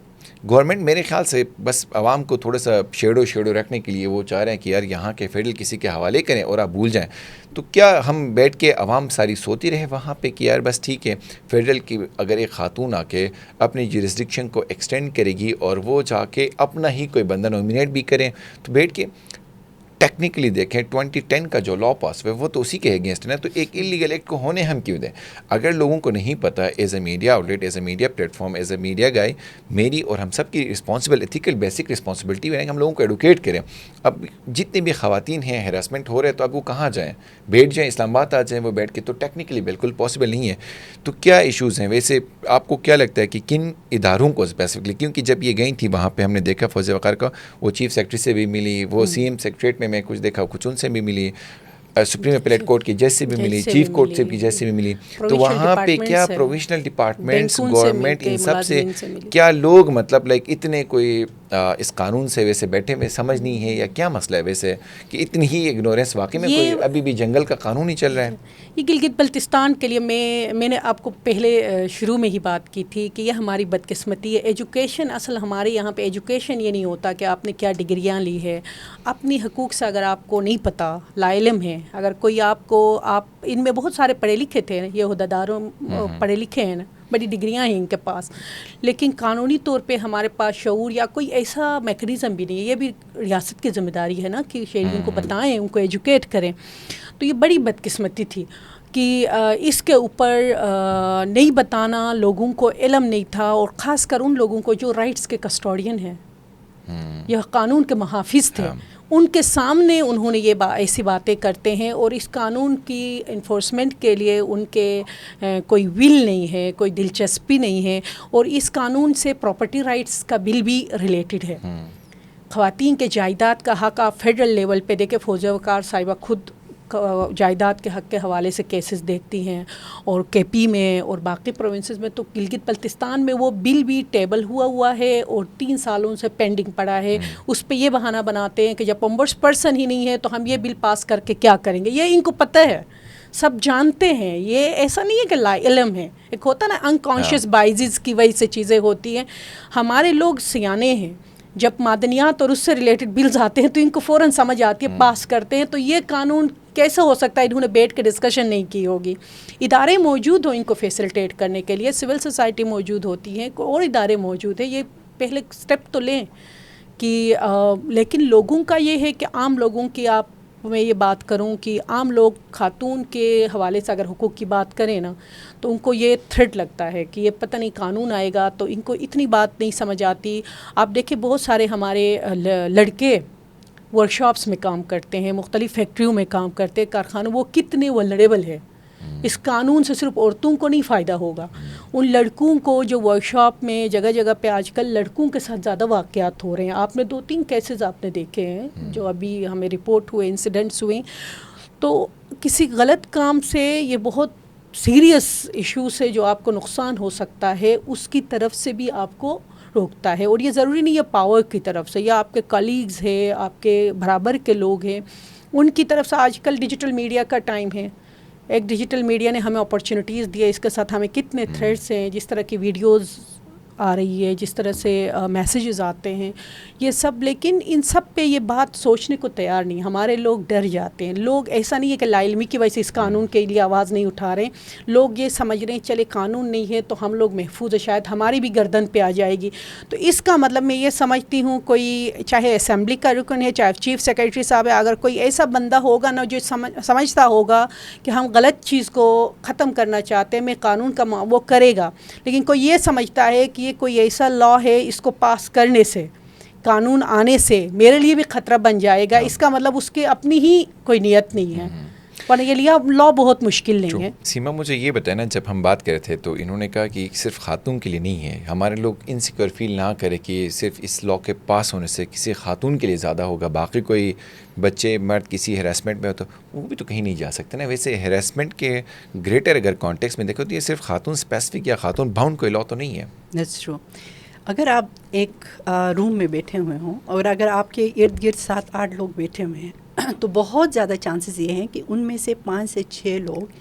گورنمنٹ میرے خیال سے بس عوام کو تھوڑا سا شیڈو رکھنے کے لیے وہ چاہ رہے ہیں کہ یار یہاں کے فیڈرل کسی کے حوالے کریں اور آپ بھول جائیں. تو کیا ہم بیٹھ کے عوام ساری سوتی رہے وہاں پہ کہ یار بس ٹھیک ہے فیڈرل کی اگر ایک خاتون آ کے اپنی جیورسڈکشن کو ایکسٹینڈ کرے گی اور وہ جا کے اپنا ہی کوئی بندہ نومینیٹ بھی کریں, تو بیٹھ کے ٹیکنیکلی دیکھیں 2010 کا جو لا پاس ہوا وہ تو اسی کے اگینسٹ ہے نا. تو ایک انلیگل ایکٹ کو ہونے ہم کیوں دیں؟ اگر لوگوں کو نہیں پتہ, as a media outlet, as a media platform, as a media guy, میری اور ہم سب کی رسپانسبل ایتھیکل بیسک رسپانسبلٹی ہے کہ ہم لوگوں کو ایڈوکیٹ کریں. اب جتنی بھی خواتین ہیں ہیراسمنٹ ہو رہے ہیں تو اب وہ کہاں جائیں؟ بیٹھ جائیں اسلام آباد آ جائیں وہ بیٹھ کے؟ تو ٹیکنیکلی بالکل پاسبل نہیں ہے. تو کیا ایشوز ہیں ویسے آپ کو کیا لگتا ہے کہ کن اداروں کو اسپیسیفکلی؟ کیونکہ جب یہ گئی تھی وہاں پہ ہم نے دیکھا فوزیہ وقار کا, وہ چیف سیکرٹری سے بھی ملی, وہ سی ایم سیکریٹریٹ میں کچھ دیکھا, کچھ ان سے بھی ملی, سپریم اپیلیٹ کورٹ کی جج سے بھی ملی, چیف کورٹ سے بھی جج سے بھی ملی. تو وہاں پہ کیا پروویشنل ڈپارٹمنٹس, گورنمنٹ, ان سب سے کیا لوگ مطلب لائک اتنے کوئی اس قانون سے ویسے بیٹھے ہوئے سمجھ نہیں ہے, یا کیا مسئلہ ہے ویسے کہ اتنی ہی اگنورینس؟ واقعی میں کوئی ابھی بھی جنگل کا قانون ہی چل رہا ہے؟ یہ گلگت بلتستان کے لیے میں نے آپ کو پہلے شروع میں ہی بات کی تھی کہ یہ ہماری بدقسمتی ہے. ایجوکیشن, اصل ہمارے یہاں پہ ایجوکیشن یہ نہیں ہوتا کہ آپ نے کیا ڈگریاں لی ہے. اپنی حقوق سے اگر آپ کو نہیں پتہ, لا علم ہے, اگر کوئی آپ ان میں بہت سارے پڑھے لکھے تھے, یہ عہدیداروں پڑھے لکھے ہیں نا, بڑی ڈگریاں ہیں ان کے پاس, لیکن قانونی طور پہ ہمارے پاس شعور یا کوئی ایسا میکانزم بھی نہیں ہے. یہ بھی ریاست کی ذمہ داری ہے نا کہ شہریوں کو بتائیں, ان کو ایجوکیٹ کریں. تو یہ بڑی بدقسمتی تھی کہ اس کے اوپر نہیں بتانا, لوگوں کو علم نہیں تھا, اور خاص کر ان لوگوں کو جو رائٹس کے کسٹوڈین ہیں, یہ قانون کے محافظ تھے, ان کے سامنے انہوں نے یہ ایسی باتیں کرتے ہیں. اور اس قانون کی انفورسمنٹ کے لیے ان کے کوئی ول نہیں ہے, کوئی دلچسپی نہیں ہے. اور اس قانون سے پراپرٹی رائٹس کا بل بھی ریلیٹڈ ہے. خواتین کے جائیداد کا حق آپ فیڈرل لیول پہ دیکھیں, فوزیہ وقار صاحبہ خود جائیداد کے حق کے حوالے سے کیسز دیکھتی ہیں, اور کے پی میں اور باقی پروونسز میں. تو گلگت بلتستان میں وہ بل بھی ٹیبل ہوا ہے اور 3 سالوں سے پینڈنگ پڑا ہے. اس پہ یہ بہانہ بناتے ہیں کہ جب امبوڈس پرسن ہی نہیں ہے تو ہم یہ بل پاس کر کے کیا کریں گے. یہ ان کو پتہ ہے, سب جانتے ہیں. یہ ایسا نہیں ہے کہ لا علم ہے, ایک ہوتا نا انکانشیس بائزز کی وجہ سے چیزیں ہوتی ہیں. ہمارے لوگ سیانے ہیں, جب معدنیات اور اس سے ریلیٹڈ بلز آتے ہیں تو ان کو فوراً سمجھ آتی ہے, پاس کرتے ہیں. تو یہ قانون کیسے ہو سکتا ہے انہوں نے بیٹھ کے ڈسکشن نہیں کی ہوگی؟ ادارے موجود ہوں ان کو فیسلٹیٹ کرنے کے لیے, سول سوسائٹی موجود ہوتی ہیں, اور ادارے موجود ہیں. یہ پہلے سٹیپ تو لیں کہ لیکن لوگوں کا یہ ہے کہ عام لوگوں کی, آپ میں یہ بات کروں کہ عام لوگ خاتون کے حوالے سے اگر حقوق کی بات کریں نا, تو ان کو یہ تھریٹ لگتا ہے کہ یہ پتہ نہیں قانون آئے گا, تو ان کو اتنی بات نہیں سمجھ آتی. آپ دیکھیں بہت سارے ہمارے لڑکے ورکشاپس میں کام کرتے ہیں, مختلف فیکٹریوں میں کام کرتے ہیں, کارخانوں, وہ کتنے ولنریبل ہے. اس قانون سے صرف عورتوں کو نہیں فائدہ ہوگا, ان لڑکوں کو جو ورکشاپ میں جگہ جگہ پہ آج کل لڑکوں کے ساتھ زیادہ واقعات ہو رہے ہیں. آپ نے 2-3 کیسز آپ نے دیکھے ہیں جو ابھی ہمیں رپورٹ ہوئے, انسیڈنٹس ہوئے. تو کسی غلط کام سے, یہ بہت سیریس ایشو سے جو آپ کو نقصان ہو سکتا ہے, اس کی طرف سے بھی آپ کو روکتا ہے. اور یہ ضروری نہیں ہے پاور کی طرف سے, یا آپ کے کلیگز ہیں, آپ کے برابر کے لوگ ہیں, ان کی طرف سے. آج کل ڈیجیٹل میڈیا کا ٹائم ہے, ایک ڈیجیٹل میڈیا نے ہمیں اپرچونیٹیز دی ہے, اس کے ساتھ ہمیں کتنے تھریٹس ہیں, جس طرح کی ویڈیوز آ رہی ہے, جس طرح سے میسیجز آتے ہیں, یہ سب. لیکن ان سب پہ یہ بات سوچنے کو تیار نہیں. ہمارے لوگ ڈر جاتے ہیں. لوگ ایسا نہیں ہے کہ لا علمی کی وجہ سے اس قانون کے لیے آواز نہیں اٹھا رہے ہیں. لوگ یہ سمجھ رہے ہیں چلے قانون نہیں ہے تو ہم لوگ محفوظ ہیں, شاید ہماری بھی گردن پہ آ جائے گی. تو اس کا مطلب میں یہ سمجھتی ہوں, کوئی چاہے اسمبلی کا رکن ہے, چاہے چیف سیکریٹری صاحب ہے, اگر کوئی ایسا بندہ ہوگا نا جو سمجھتا ہوگا کہ ہم غلط چیز کو ختم کرنا چاہتے ہیں, میں قانون کا وہ کرے گا. لیکن کوئی یہ سمجھتا ہے کہ یہ کوئی ایسا لا ہے, اس کو پاس کرنے سے, قانون آنے سے میرے لیے بھی خطرہ بن جائے گا, اس کا مطلب اس کے اپنی ہی کوئی نیت نہیں ہے. ورنہ یہ لا بہت مشکل نہیں ہے. سیما مجھے یہ بتائیں نا, جب ہم بات کر رہے تھے تو انہوں نے کہا کہ صرف خاتون کے لیے نہیں ہے, ہمارے لوگ انسیکیور فیل نہ کرے کہ صرف اس لا کے پاس ہونے سے کسی خاتون کے لیے زیادہ ہوگا, باقی کوئی بچے مرد کسی ہراسمنٹ میں ہو تو وہ بھی تو کہیں نہیں جا سکتے نا. ویسے ہراسمنٹ کے گریٹر اگر کانٹیکس میں دیکھو تو یہ صرف خاتون اسپیسیفک یا خاتون باؤنڈ کوئی لا تو نہیں ہے. That's true. اگر آپ ایک روم میں بیٹھے ہوئے ہوں اور اگر آپ کے ارد گرد 7-8 لوگ بیٹھے ہوئے ہیں تو بہت زیادہ چانسز یہ ہیں کہ ان میں سے 5 سے 6 لوگ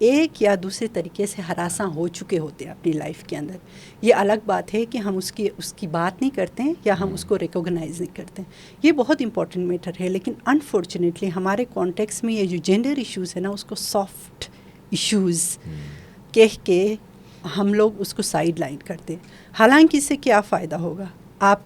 ایک یا دوسرے طریقے سے ہراساں ہو چکے ہوتے ہیں اپنی لائف کے اندر. یہ الگ بات ہے کہ ہم اس کی بات نہیں کرتے ہیں یا ہم اس کو ریکوگنائز نہیں کرتے ہیں, یہ بہت امپورٹنٹ میٹر ہے. لیکن انفارچونیٹلی ہمارے کانٹیکس میں یہ جو جینڈر ایشوز ہیں نا, اس کو سافٹ ایشوز کہہ کے ہم لوگ اس کو سائڈ لائن کرتے ہیں. حالانکہ اس سے کیا فائدہ ہوگا؟ آپ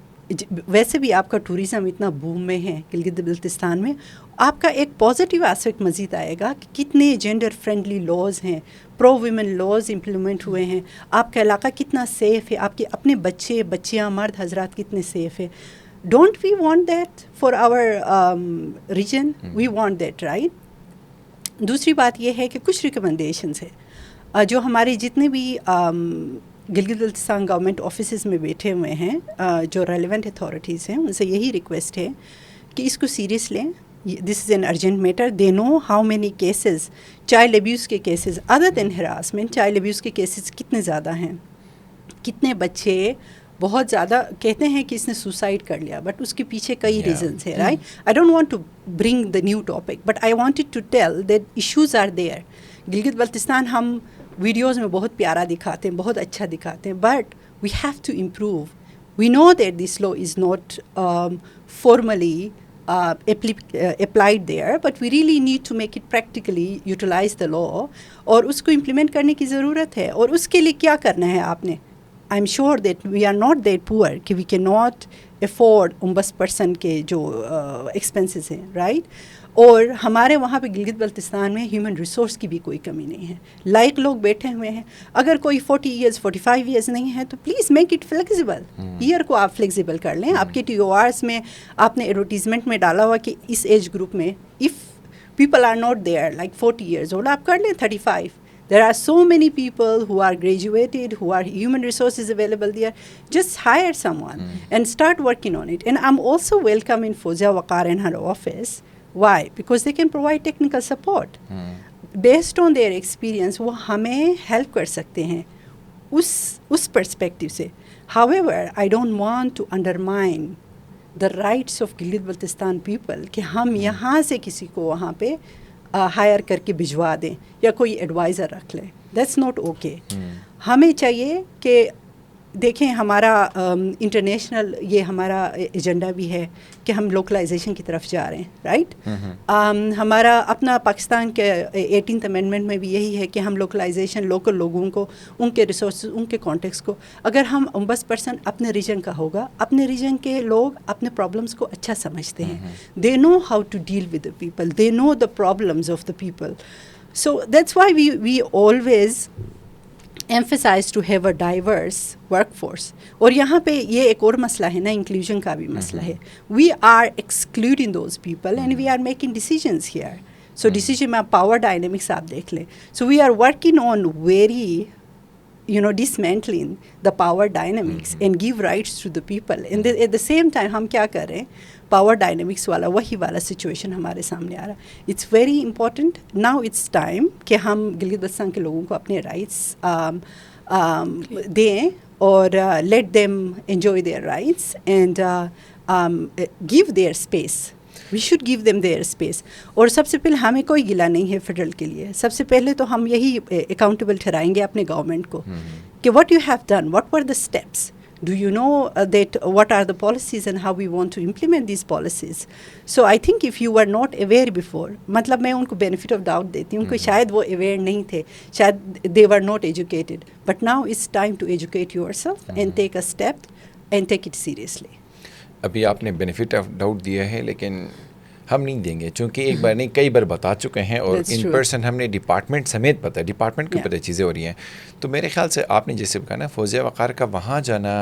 ویسے بھی آپ کا ٹورزم اتنا بوم میں ہے گلگت بلتستان میں, آپ کا ایک پازیٹیو ایسپیکٹ مزید آئے گا کہ کتنے جینڈر فرینڈلی لاز ہیں, پرو ویمن لاز امپلیمنٹ ہوئے ہیں, آپ کا علاقہ کتنا سیف ہے, آپ کے اپنے بچے بچیاں مرد حضرات کتنے سیف ہے. Don't we want that for our region? We want that right. دوسری بات یہ ہے کہ کچھ ریکمنڈیشنز ہیں جو ہمارے جتنے بھی گلگت بلتستان گورنمنٹ آفیسز میں بیٹھے ہوئے ہیں, جو ریلیونٹ اتھارٹیز ہیں, ان سے یہی ریکویسٹ ہے کہ اس کو سیریس لیں. This is an urgent matter. They know how many cases, child abuse کے cases other than harassment, child abuse کے کیسز کتنے زیادہ ہیں, کتنے بچے بہت زیادہ کہتے ہیں کہ اس نے سوسائڈ کر لیا, بٹ اس کے پیچھے کئی ریزنس ہیں, right. I don't want to bring the new topic, but I wanted to tell that issues are there. Gilgit Baltistan ہم ویڈیوز میں بہت پیارا دکھاتے ہیں, بہت اچھا دکھاتے ہیں, but we have to improve. We know that this law is not formally applied there, but we really need to make it practically utilize the law, اور اس کو implement کرنے کی ضرورت ہے. اور اس کے لیے کیا کرنا ہے آپ نے؟ I'm sure that we are not that poor کہ we cannot afford بس پرسن کے جو expenses ہیں, right. اور ہمارے وہاں پہ گلگت بلتستان میں ہیومن ریسورس کی بھی کوئی کمی نہیں ہے. لائق لوگ بیٹھے ہوئے ہیں. اگر کوئی 40 ایئرز 45 ایئرز نہیں ہے تو please make it flexible. Year کو آپ فلیکسیبل کر لیں. آپ کے TORs میں آپ نے ایڈورٹیزمنٹ میں ڈالا ہوا کہ اس ایج گروپ میں if people are not there like 40 years old, آپ کر لیں 35. There are so many people who are graduated, who are human resources available there. Just hire someone and start working on it. And I'm also welcoming Fozia Waqar in her office. Why? Because they can provide technical support. Based on their experience, وہ ہمیں help کر سکتے ہیں اس perspective سے. However, I don't want to undermine the rights of Gilgit Baltistan people کہ ہم یہاں سے کسی کو وہاں پہ ہائر کر کے بھجوا دیں یا کوئی ایڈوائزر رکھ لیں. That's not okay. ہمیں چاہیے کہ دیکھیں ہمارا انٹرنیشنل یہ ہمارا ایجنڈا بھی ہے کہ ہم لوکلائزیشن کی طرف جا رہے ہیں, رائٹ. ہمارا اپنا پاکستان کے 18th امینڈمنٹ میں بھی یہی ہے کہ ہم لوکلائزیشن لوکل لوگوں کو, ان کے ریسورسز, ان کے کانٹیکس کو, اگر ہم بس پرسن اپنے ریجن کا ہوگا, اپنے ریجن کے لوگ اپنے پرابلمس کو اچھا سمجھتے ہیں. They know how to deal with the people, they know the problems of the people. So that's why we always emphasize to have a diverse workforce. اور یہاں پہ یہ ایک اور مسئلہ ہے نا, انکلوژن کا بھی مسئلہ ہے. We are excluding those people and we are making decisions here. So decision میں power dynamics آپ دیکھ لیں. So we are working on very dismantling the power dynamics and give rights to the people. And at the same time ہم کیا کر رہے ہیں, پاور ڈائنامکس والا وہی والا سچویشن ہمارے سامنے آ رہا ہے. It's very important now, it's time کہ ہم گلگت بلتستان کے لوگوں کو اپنے رائٹس دیں اور let them enjoy their rights and give their space. We should give them their space. اور سب سے پہلے ہمیں کوئی گلہ نہیں ہے فیڈرل کے لیے. سب سے پہلے تو ہم یہی اکاؤنٹیبل ٹھہرائیں گے اپنے گورنمنٹ کو کہ what you have done, what were the steps. Do you know that what are the policies and how we want to implement these policies? So I think if you were not aware before, مطلب میں ان کو benefit of doubt دیتی ہوں کہ شاید وہ aware نہیں تھے, شاید they were not educated. But now it's time to educate yourself and take a step and take it seriously. ابھی آپ نے benefit of doubt دیا ہے, لیکن ہم نہیں دیں گے چونکہ ایک بار نہیں کئی بار بتا چکے ہیں اور ان پرسن ہم نے ڈپارٹمنٹ سمیت پتہ ہے, ڈپارٹمنٹ کے اوپر چیزیں ہو رہی ہیں. تو میرے خیال سے آپ نے جیسے کہا نا فوزیہ وقار کا وہاں جانا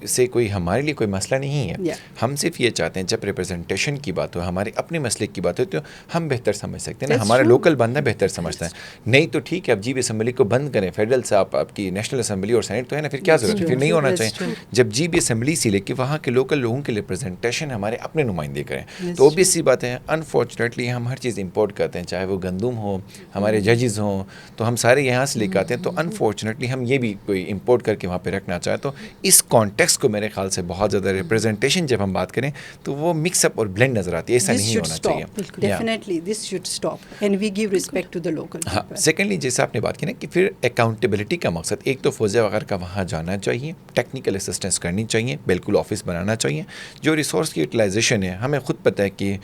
سے کوئی ہمارے لیے کوئی مسئلہ نہیں ہے. ہم صرف یہ چاہتے ہیں جب ریپرزنٹیشن کی بات ہو, ہمارے اپنے مسئلے کی بات ہو, تو ہم بہتر سمجھ سکتے ہیں نا, ہمارا لوکل بندہ بہتر سمجھتا ہے. نہیں تو ٹھیک ہے, اب جی بی اسمبلی کو بند کریں, فیڈرل سے آپ کی نیشنل اسمبلی اور سینٹ تو ہے نا, پھر کیا ضرورت ہے, پھر نہیں ہونا چاہیے. جب جی بی اسمبلی سے لے کے وہاں کے لوکل لوگوں کے ریپرزنٹیشن ہمارے اپنے نمائندے کریں, تو اوبیس سی بات ہے. انفارچونیٹلی ہم ہر چیز امپورٹ کرتے ہیں, چاہے وہ گندم ہو, ہمارے ججز ہوں, تو ہم سارے یہاں سے لے کے آتے ہیں. تو انفارچونیٹلی ہم یہ بھی کوئی امپورٹ کر کے وہاں پہ رکھنا چاہیں. تو اس کانٹیکسٹ کو میرے خیال سے بہت زیادہ ریپرزنٹیشن جب ہم بات کریں تو وہ مکس اپ اور بلینڈ نظر آتی ہے. ایسا نہیں ہونا چاہیے. Definitely this should stop and we give respect to the local. ہاں, سیکنڈلی جیسے آپ نے بات کی نا کہ پھر اکاؤنٹیبلٹی کا مقصد, ایک تو فوزیہ وغیرہ کا وہاں جانا چاہیے, ٹیکنیکل اسسٹنس کرنی چاہیے, بالکل آفس بنانا چاہیے. جو ریسورس کی یوٹیلائزیشن ہے, ہمیں خود پتہ ہے کہ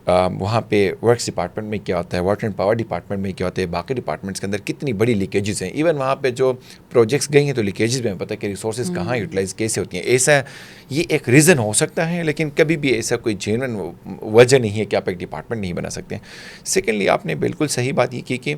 وہاں پہ ورکس ڈپارٹمنٹ میں کیا ہوتا ہے, واٹر اینڈ پاور ڈپارٹمنٹ میں کیا ہوتا ہے, باقی ڈپارٹمنٹس کے اندر کتنی بڑی لیکیجز ہیں. ایون وہاں پہ جو پروجیکٹس گئی ہیں تو لیکیجز بھی ہمیں پتہ ہے کہ ریسورسز کہاں یوٹیلائز کیسے ہوتی ہیں. ایسا یہ ایک ریزن ہو سکتا ہے, لیکن کبھی بھی ایسا کوئی جینوئن وجہ نہیں ہے کہ آپ ایک ڈپارٹمنٹ نہیں بنا سکتے. سیکنڈلی آپ نے بالکل صحیح بات یہ کی کہ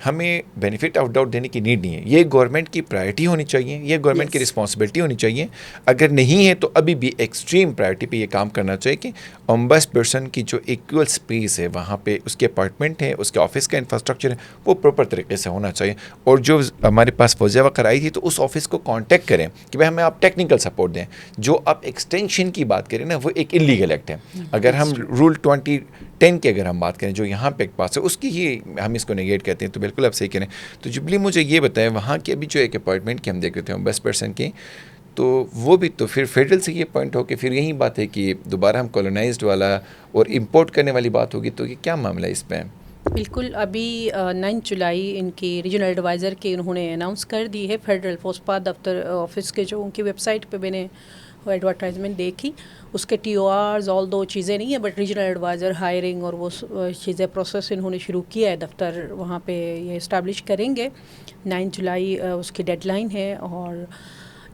ہمیں بینیفٹ آف ڈاؤٹ دینے کی نیڈ نہیں ہے. یہ گورنمنٹ کی پرائرٹی ہونی چاہیے, یہ گورنمنٹ کی رسپانسبلٹی ہونی چاہیے. اگر نہیں ہے تو ابھی بھی ایکسٹریم پرائرٹی پہ یہ کام کرنا چاہیے کہ ombudsperson کی جو ایکول اسپیس ہے وہاں پہ اس کے اپارٹمنٹ ہے, اس کے آفس کا انفراسٹرکچر ہے, وہ پراپر طریقے سے ہونا چاہیے. اور جو ہمارے پاس فوزیہ وقت آئی تھی تو اس آفس کو کانٹیکٹ کریں کہ بھائی ہمیں آپ ٹیکنیکل سپورٹ دیں. جو آپ ایکسٹینشن کی بات کریں نا وہ ایک انلیگل ایکٹ ہے. اگر ہم رول 2010 کی اگر ہم بات کریں جو یہاں پہ ایک پاس ہے اس کی ہی ہم اس کو نیگیٹ کہتے ہیں, تو بالکل آپ صحیح کریں. تو جبلی مجھے یہ بتائیں وہاں کے ابھی جو ایک اپارٹمنٹ کی ہم دیکھ رہے تھے ombudsperson کی, تو وہ بھی تو پھر فیڈرل سے یہ پوائنٹ ہو کہ پھر یہی بات ہے کہ دوبارہ ہم کالونائزڈ والا اور امپورٹ کرنے والی بات ہوگی. تو یہ کیا معاملہ ہے اس پہ؟ بالکل, ابھی 9 جولائی ان کی ریجنل ایڈوائزر کی انہوں نے اناؤنس کر دی ہے. فیڈرل فوسپا دفتر آفس کے جو ان کی ویب سائٹ پہ میں نے ایڈورٹائزمنٹ دیکھی, اس کے ٹی او آرز آل دو چیزیں نہیں ہیں, بٹ ریجنل ایڈوائزر ہائرنگ اور وہ چیزیں پروسیس انہوں نے شروع کیا ہے. دفتر وہاں پہ یہ اسٹیبلش کریں گے. 9 جولائی اس کی ڈیڈ لائن ہے. اور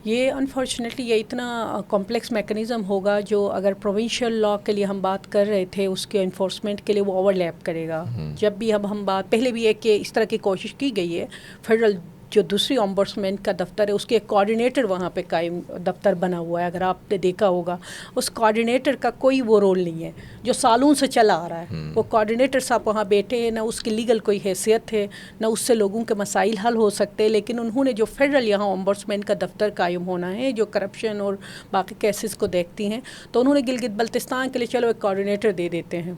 یہ انفارچونیٹلی یہ اتنا کمپلیکس میکنزم ہوگا جو اگر پروونشل لا کے لیے ہم بات کر رہے تھے اس کے انفورسمنٹ کے لیے وہ اوور لیپ کرے گا. جب بھی ہم بات پہلے بھی ایک کہ اس طرح کی کوشش کی گئی ہے, فیڈرل جو دوسری ombudsman کا دفتر ہے اس کے ایک کوآرڈینیٹر وہاں پہ قائم دفتر بنا ہوا ہے. اگر آپ نے دیکھا ہوگا اس کوآرڈینیٹر کا کوئی وہ رول نہیں ہے جو سالوں سے چلا آ رہا ہے. وہ کوآرڈینیٹر صاحب وہاں بیٹھے ہیں, نہ اس کی لیگل کوئی حیثیت ہے, نہ اس سے لوگوں کے مسائل حل ہو سکتے. لیکن انہوں نے جو فیڈرل یہاں ombudsman کا دفتر قائم ہونا ہے جو کرپشن اور باقی کیسز کو دیکھتی ہیں, تو انہوں نے گلگت بلتستان کے لیے چلو ایک کوآرڈینیٹر دے دیتے ہیں.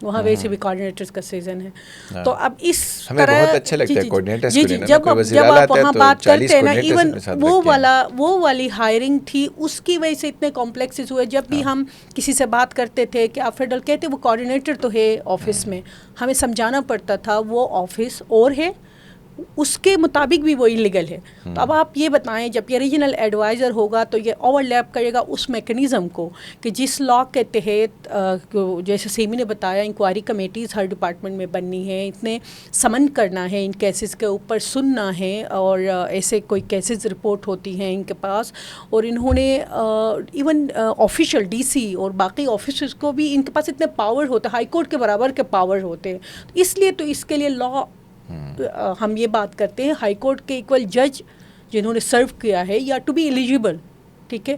وہاں ویسے بھی کوآرڈینیٹرز کا سیزن ہے. تو اب اس طرح بہت اچھا لگتا ہے کوآرڈینیٹرز کو لینا. جب آپ وہاں بات کرتے ہیں نا, ایون وہ والی ہائرنگ تھی اس کی وجہ سے اتنے کمپلیکسز ہوئے. جب بھی ہم کسی سے بات کرتے تھے کہ آپ فیڈرل کہتے وہ کوآرڈینیٹر تو ہے آفس میں, ہمیں سمجھانا پڑتا تھا وہ آفس اور ہے, اس کے مطابق بھی وہ انلیگل ہے. تو اب آپ یہ بتائیں جب یہ ریجنل ایڈوائزر ہوگا تو یہ اوور لیپ کرے گا اس میکنزم کو کہ جس لا کے تحت جیسے سیمی نے بتایا انکوائری کمیٹیز ہر ڈپارٹمنٹ میں بننی ہے, اتنے سمن کرنا ہے, ان کیسز کے اوپر سننا ہے, اور ایسے کوئی کیسز رپورٹ ہوتی ہیں ان کے پاس, اور انہوں نے ایون آفیشیل ڈی سی اور باقی آفیسرز کو بھی ان کے پاس اتنے پاور ہوتے ہیں, ہائی کورٹ کے برابر کے پاور ہوتے ہیں. اس لیے تو اس کے لیے لا ہم یہ بات کرتے ہیں ہائی کورٹ کے ایکول جج جنہوں نے سرو کیا ہے یا ٹو بی ایلیجیبل. ٹھیک ہے,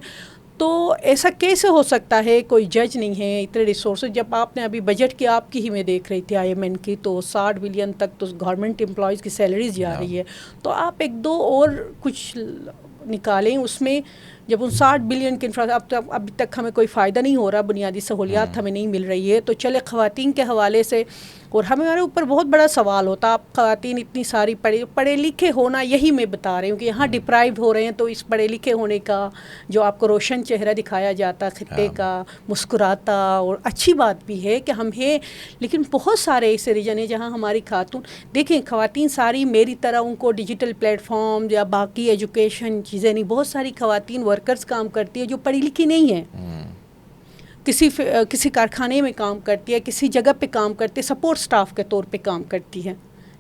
تو ایسا کیسے ہو سکتا ہے کوئی جج نہیں ہے, اتنے ریسورسز. جب آپ نے ابھی بجٹ کی آپ کی ہی میں دیکھ رہی تھی آئی ایم این کی, تو 60 بلین تک تو گورنمنٹ امپلائیز کی سیلریز جا رہی ہے. تو آپ ایک دو اور کچھ نکالیں اس میں. جب ان 60 بلین کے ابھی تک ہمیں کوئی فائدہ نہیں ہو رہا, بنیادی سہولیات ہمیں نہیں مل رہی ہے, تو چلے خواتین کے حوالے سے. اور ہمارے اوپر بہت بڑا سوال ہوتا, آپ خواتین اتنی ساری پڑھے لکھے ہونا, یہی میں بتا رہی ہوں کہ یہاں ڈپرائیوڈ ہو رہے ہیں. تو اس پڑھے لکھے ہونے کا جو آپ کو روشن چہرہ دکھایا جاتا خطے کا, مسکراتا, اور اچھی بات بھی ہے کہ ہم ہیں, لیکن بہت سارے ایسے ریجن ہیں جہاں ہماری خاتون, دیکھیں خواتین ساری میری طرح ان کو ڈیجیٹل پلیٹ فارم یا باقی ایجوکیشن چیزیں نہیں. بہت ساری خواتین ورکرز کام کرتی ہے جو پڑھی لکھی نہیں ہیں, کسی کارخانے میں کام کرتی ہے, کسی جگہ پہ کام کرتی ہے, سپورٹ سٹاف کے طور پہ کام کرتی ہے.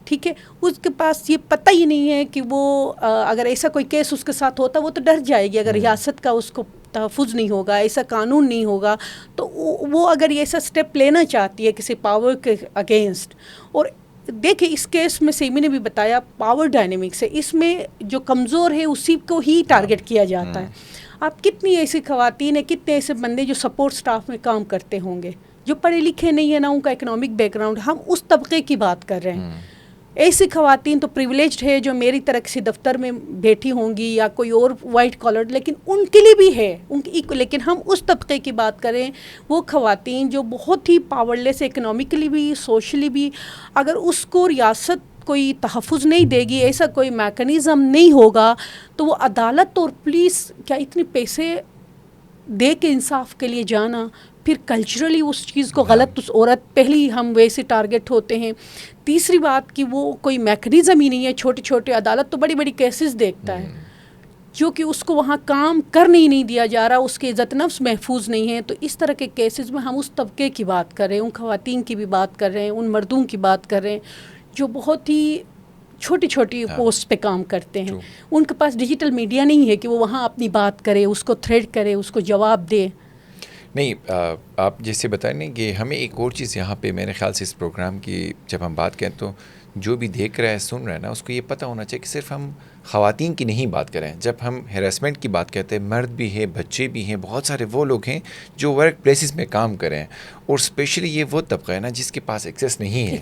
ٹھیک ہے, اس کے پاس یہ پتہ ہی نہیں ہے کہ وہ اگر ایسا کوئی کیس اس کے ساتھ ہوتا وہ تو ڈر جائے گی. اگر ریاست کا اس کو تحفظ نہیں ہوگا, ایسا قانون نہیں ہوگا, تو وہ اگر یہ ایسا سٹیپ لینا چاہتی ہے کسی پاور کے اگینسٹ. اور دیکھیں اس کیس میں سیمی نے بھی بتایا پاور ڈائنامکس ہے, اس میں جو کمزور ہے اسی کو ہی ٹارگٹ کیا جاتا ہے. آپ کتنی ایسی خواتین ہیں, کتنے ایسے بندے جو سپورٹ سٹاف میں کام کرتے ہوں گے جو پڑھے لکھے نہیں ہیں, نہ ان کا اکنامک بیک گراؤنڈ. ہم اس طبقے کی بات کر رہے ہیں. ایسی خواتین تو پریولیجڈ ہے جو میری طرح کسی دفتر میں بیٹھی ہوں گی یا کوئی اور وائٹ کالر, لیکن ان کے لیے بھی ہے ان کی. لیکن ہم اس طبقے کی بات کریں, وہ خواتین جو بہت ہی پاور لیس, اکنامکلی بھی سوشلی بھی, اگر اس کو ریاست کوئی تحفظ نہیں دے گی, ایسا کوئی میکنزم نہیں ہوگا, تو وہ عدالت اور پولیس کیا اتنے پیسے دے کے انصاف کے لیے جانا, پھر کلچرلی اس چیز کو غلط, اس عورت پہلی ہم ویسے ٹارگٹ ہوتے ہیں. تیسری بات کہ وہ کوئی میکنزم ہی نہیں ہے. چھوٹے چھوٹے عدالت تو بڑی بڑی کیسز دیکھتا ہے, جو کہ اس کو وہاں کام کرنے ہی نہیں دیا جا رہا, اس کے عزت نفس محفوظ نہیں ہے. تو اس طرح کے کیسز میں ہم اس طبقے کی بات کر رہے ہیں, ان خواتین کی بھی بات کر رہے ہیں, ان مردوں کی بات کر رہے ہیں جو بہت ہی چھوٹی چھوٹی پوسٹ پہ کام کرتے ہیں. ان کے پاس ڈیجیٹل میڈیا نہیں ہے کہ وہ وہاں اپنی بات کرے, اس کو تھریڈ کرے, اس کو جواب دے. نہیں, آپ جیسے بتائیں نا کہ ہمیں ایک اور چیز یہاں پہ میرے خیال سے اس پروگرام کی جب ہم بات کریں تو جو بھی دیکھ رہا ہے سن رہا ہے نا, اس کو یہ پتہ ہونا چاہیے کہ صرف ہم خواتین کی نہیں بات کریں. جب ہم ہیراسمنٹ کی بات کرتے ہیں, مرد بھی ہیں, بچے بھی ہیں, بہت سارے وہ لوگ ہیں جو ورک پلیسز میں کام کریں, اور اسپیشلی یہ وہ طبقہ ہے نا جس کے پاس ایکسیس نہیں ہے,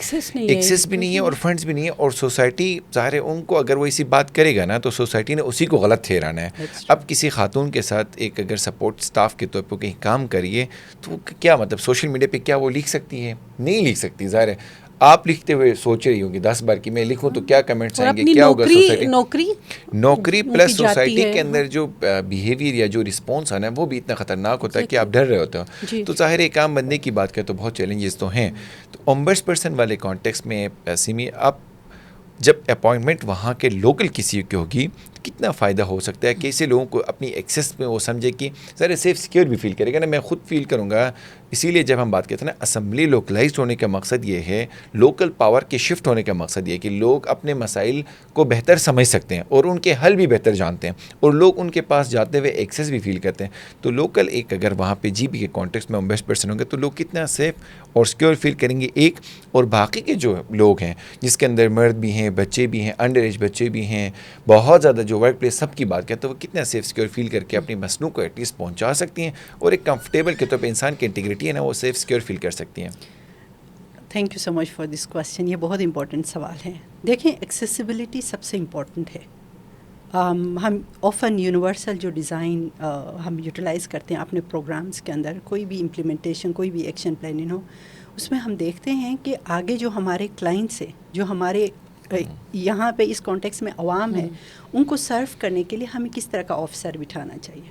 ایکسیس بھی نہیں ہے اور فنڈز بھی نہیں ہے, اور سوسائٹی ظاہر ہے ان کو اگر وہ اسی بات کرے گا نا تو سوسائٹی نے اسی کو غلط ٹھہرانا ہے. اب کسی خاتون کے ساتھ ایک اگر سپورٹ اسٹاف کے طور پر کہیں کام کریے تو کیا مطلب سوشل میڈیا پہ کیا وہ لکھ سکتی ہے؟ نہیں لکھ سکتی. ظاہر ہے آپ لکھتے ہوئے سوچ رہی ہوں گی 10 بار کہ میں لکھوں تو کیا کمنٹس آئیں گے, کیا ہوگا سوسائٹی, نوکری پلس سوسائٹی کے اندر جو بیہیویئر یا جو رسپانس آنا ہے وہ بھی اتنا خطرناک ہوتا ہے کہ آپ ڈر رہے ہوتے ہو. تو ظاہر ایک عام بندے کی بات کریں تو بہت چیلنجز تو ہیں. تو اومبڈس پرسن والے کانٹیکس میں سیمی, آپ جب اپوائنٹمنٹ وہاں کے لوکل کسی کی ہوگی کتنا فائدہ ہو سکتا ہے کہ ایسے لوگوں کو اپنی ایکسیس میں وہ سمجھے کہ ذرا سیف سیکیور بھی فیل کرے گا نا. میں خود فیل کروں گا. اسی لیے جب ہم بات کرتے ہیں نا اسمبلی لوکلائزڈ ہونے کا مقصد یہ ہے, لوکل پاور کے شفٹ ہونے کا مقصد یہ ہے کہ لوگ اپنے مسائل کو بہتر سمجھ سکتے ہیں اور ان کے حل بھی بہتر جانتے ہیں, اور لوگ ان کے پاس جاتے ہوئے ایکسیس بھی فیل کرتے ہیں. تو لوکل ایک اگر وہاں پہ جی بی کے کانٹیکس میں ہم بیسٹ پرسن ہوں گے تو لوگ کتنا سیف اور سیکیور فیل کریں گے. ایک اور باقی کے جو لوگ ہیں جس کے اندر مرد بھی ہیں, بچے بھی ہیں, انڈر ایج بچے بھی ہیں, بہت زیادہ جو ورک پلیس سب کی بات کرتے ہیں, وہ کتنا سیف سیکیور فیل کر کے اپنی مسئلوں کو ایٹ لیسٹ پہنچا سکتی ہیں, اور ایک کمفرٹیبل کے طور پہ انسان کی انٹیگریٹی ہے نا وہ سیف سیکیور فیل کر سکتی ہیں. Thank you so much for this question. یہ بہت امپورٹنٹ سوال ہے. دیکھیں ایکسیسیبلٹی سب سے امپورٹنٹ ہے. ہم آفن یونیورسل جو ڈیزائن ہم یوٹیلائز کرتے ہیں اپنے پروگرامز کے اندر, کوئی بھی امپلیمنٹیشن, کوئی بھی ایکشن پلاننگ ہو, اس میں ہم دیکھتے ہیں کہ آگے جو ہمارے کلائنٹس ہیں, جو ہمارے یہاں پہ اس کانٹیکس میں عوام ہے, ان کو سرو کرنے کے لیے ہمیں کس طرح کا آفیسر بٹھانا چاہیے.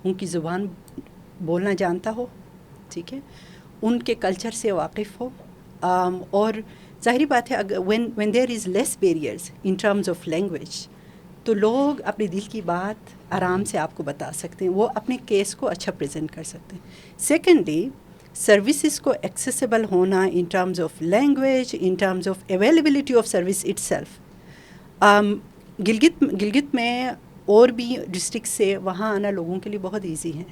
ان کی زبان بولنا جانتا ہو, ٹھیک ہے, ان کے کلچر سے واقف ہو, اور ظاہری بات ہے when there is less barriers in terms of language تو لوگ اپنے دل کی بات آرام سے آپ کو بتا سکتے ہیں, وہ اپنے کیس کو اچھا پریزنٹ کر سکتے ہیں. سیکنڈلی سروسز کو ایکسیسیبل ہونا ان terms of language, in terms of availability of service it self. Gilgit میں اور بھی ڈسٹرکٹ سے وہاں آنا لوگوں کے لیے بہت ایزی ہے.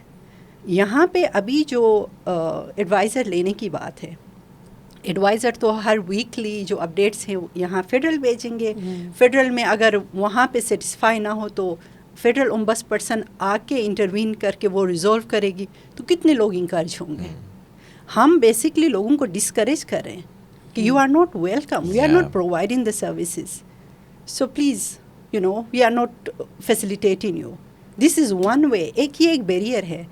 یہاں پہ ابھی جو ایڈوائزر لینے کی بات ہے, ایڈوائزر تو ہر ویکلی جو اپڈیٹس ہیں یہاں فیڈرل بھیجیں گے. فیڈرل میں اگر وہاں پہ سیٹسفائی نہ ہو تو فیڈرل اومبس پرسن آ کے انٹروین کر کے وہ ریزولو کرے گی. تو کتنے لوگ انکریج ہوں گے. ہم بیسکلی لوگوں کو ڈسکریج کر رہے ہیں کہ you are not welcome, we are not providing the services, so please we are not facilitating you. This is one way. ایک یہ ایک بیریئر ہے.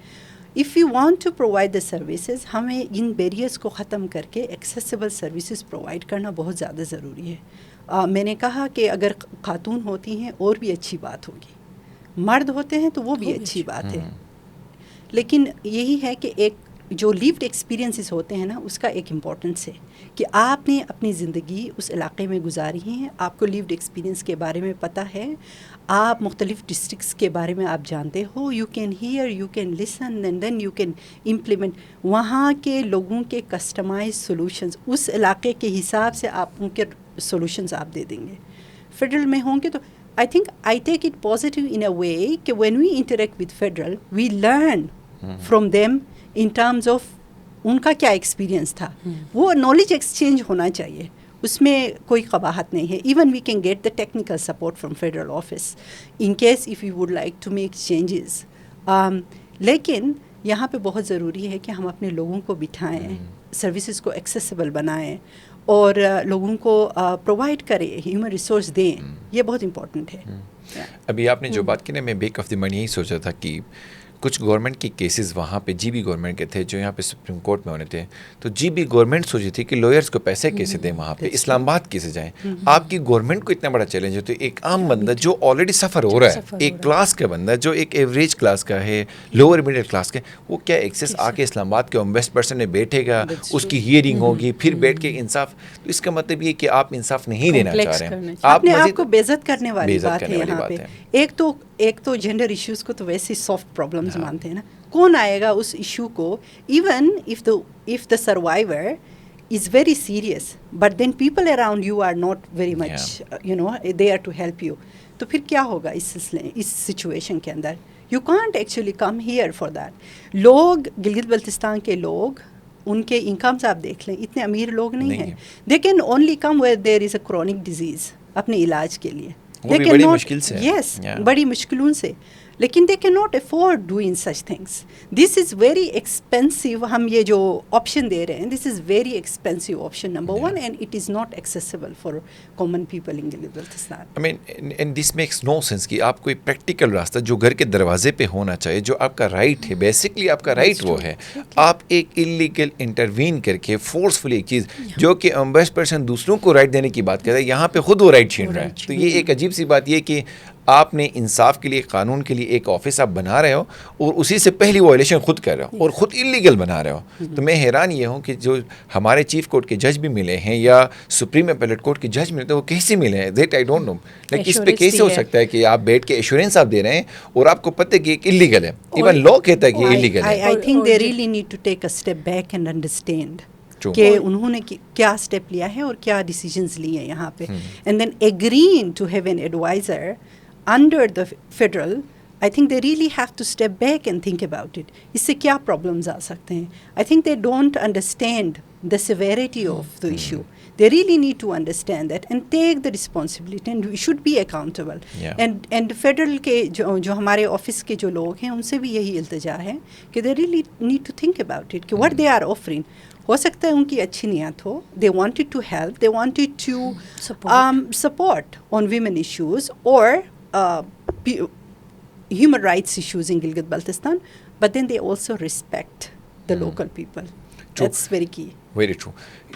If you want to provide the services, ہمیں ان بیریئرس کو ختم کر کے ایکسیسیبل سروسز پرووائڈ کرنا بہت زیادہ ضروری ہے. میں نے کہا کہ اگر خاتون ہوتی ہیں اور بھی اچھی بات ہوگی, مرد ہوتے ہیں تو وہ بھی اچھی بات ہے, لیکن یہی ہے کہ ایک جو لیوڈ ایکسپیرینسز ہوتے ہیں نا, اس کا ایک امپورٹنس ہے کہ آپ نے اپنی زندگی اس علاقے میں گزاری ہے, آپ کو لیوڈ ایکسپیرینس کے بارے میں پتہ ہے, آپ مختلف ڈسٹرکٹس کے بارے میں آپ جانتے ہو, you can hear, you can listen, and then you can implement وہاں کے لوگوں کے کسٹمائز سولوشنز, اس علاقے کے حساب سے آپ ان کے سولوشنز آپ دے دیں گے. فیڈرل میں ہوں گے تو I think I take it positive in a way کہ when we interact with federal we learn from them in terms of ان کا کیا ایکسپیرینس تھا. وہ نالج ایکسچینج ہونا چاہیے, اس میں کوئی قباحت نہیں ہے. Even we can get the technical support from federal office in case if you would like to make changes. لیکن یہاں پہ بہت ضروری ہے کہ ہم اپنے لوگوں کو بٹھائیں, سروسز کو ایکسیسیبل بنائیں اور لوگوں کو پرووائڈ کریں, ہیومن ریسورس دیں. یہ بہت امپورٹنٹ ہے. ابھی آپ نے جو بات کی نا, میں بیک آف دی منی یہی سوچا تھا کہ کچھ گورنمنٹ کے کیسز وہاں پہ جی بی گورنمنٹ کے تھے جو یہاں پہ سپریم کورٹ میں ہونے تھے, تو جی بی گورنمنٹ سوچی تھی کہ لوئرس کو پیسے کیسے دیں, وہاں پہ اسلام آباد کیسے جائیں. آپ کی گورنمنٹ کو اتنا بڑا چیلنج ہوتا ہے, ایک عام بندہ جو آلریڈی سفر ہو رہا ہے, ایک کلاس کا بندہ جو ایک ایوریج کلاس کا ہے, لوور مڈل کلاس کا, وہ کیا ایکسیس آ کے اسلام آباد کے بیسٹ پرسن میں بیٹھے گا, اس کی ہیئرنگ ہوگی, پھر بیٹھ کے انصاف. تو اس کا مطلب یہ کہ آپ انصاف نہیں دینا چاہ رہے ہیں, اپنے آپ کو بے عزت کرنے والی بات ہے. یہاں پہ ایک تو ایک تو جینڈر ایشوز کو تو ویسے سافٹ پرابلمز مانتے ہیں نا, کون آئے گا اس ایشو کو, even if the survivor is very serious but then people around you are not very much there to help you, تو پھر کیا ہوگا اس سچویشن کے اندر. You can't actually come here for that. لوگ گلگت بلتستان کے لوگ, ان کے انکمز آپ دیکھ لیں, اتنے امیر لوگ نہیں ہیں. They can only come where there is a chronic disease اپنے علاج کے لیے. وہ بھی بڑی مشکل سے. Yes, بڑی مشکلوں سے. لیکن they cannot afford doing such things. This is very expensive. ہم یہ جو آپشن دے رہے ہیں, this is very expensive option number one, and it is not accessible for common people in Gilgit Baltistan. I mean, and this makes no sense کہ آپ کوئی پریکٹیکل راستہ جو گھر کے دروازے پہ ہونا چاہیے, جو آپ کا رائٹ ہے, بیسکلی آپ کا رائٹ وہ ہے, آپ ایک انلیگل انٹروین کر کے فورسفلی ایک چیز جو کہ بیسٹ پرسن دوسروں کو رائٹ دینے کی بات کرتا ہے, یہاں پہ خود وہ رائٹ چھین رہا ہے. تو یہ ایک عجیب سی بات یہ کہ آپ نے انصاف کے لیے, قانون کے لیے ایک آفس آپ بنا رہے ہو اور اسی سے پہلی وائلیشن خود کر رہے ہو اور خود انلیگل بنا رہے ہو. تو میں حیران یہ ہوں کہ جو ہمارے چیف کورٹ کے جج بھی ملے ہیں یا سپریم اپیلیٹ کورٹ کے جج ملے ہیں, وہ کیسے ملے ہیں, دیٹ آئی ڈونٹ نو. لیکن اس پہ کیسے ہو سکتا ہے کہ آپ بیٹھ کے ایشورنس آپ دے رہے ہیں اور آپ کو پتہ ہے کہ ایک انلیگل ہے, ایون لا کہتا ہے کہ انلیگل ہے. I think they really need to take a step back and understand کہ انہوں نے کیا اسٹیپ لیا ہے اور کیا ڈیسیجنز لیے ہیں یہاں پہ, and then agreeing to have an advisor under the federal, I think they really have to step back and think about it. اس سے کیا پرابلمز آ سکتے ہیں. I think they don't understand the severity of the issue. They really need to understand that and take the responsibility, and we should be accountable. And federal کے جو ہمارے آفس کے جو لوگ ہیں, ان سے بھی یہی التجا ہے کہ they really need to think about it, کہ what they are offering. ہو سکتا ہے ان کی اچھی نیت ہو, they wanted to help, they wanted to support on women issues or human rights issues in Gilgit Baltistan, but then they also respect the local people. That's very key. Very true.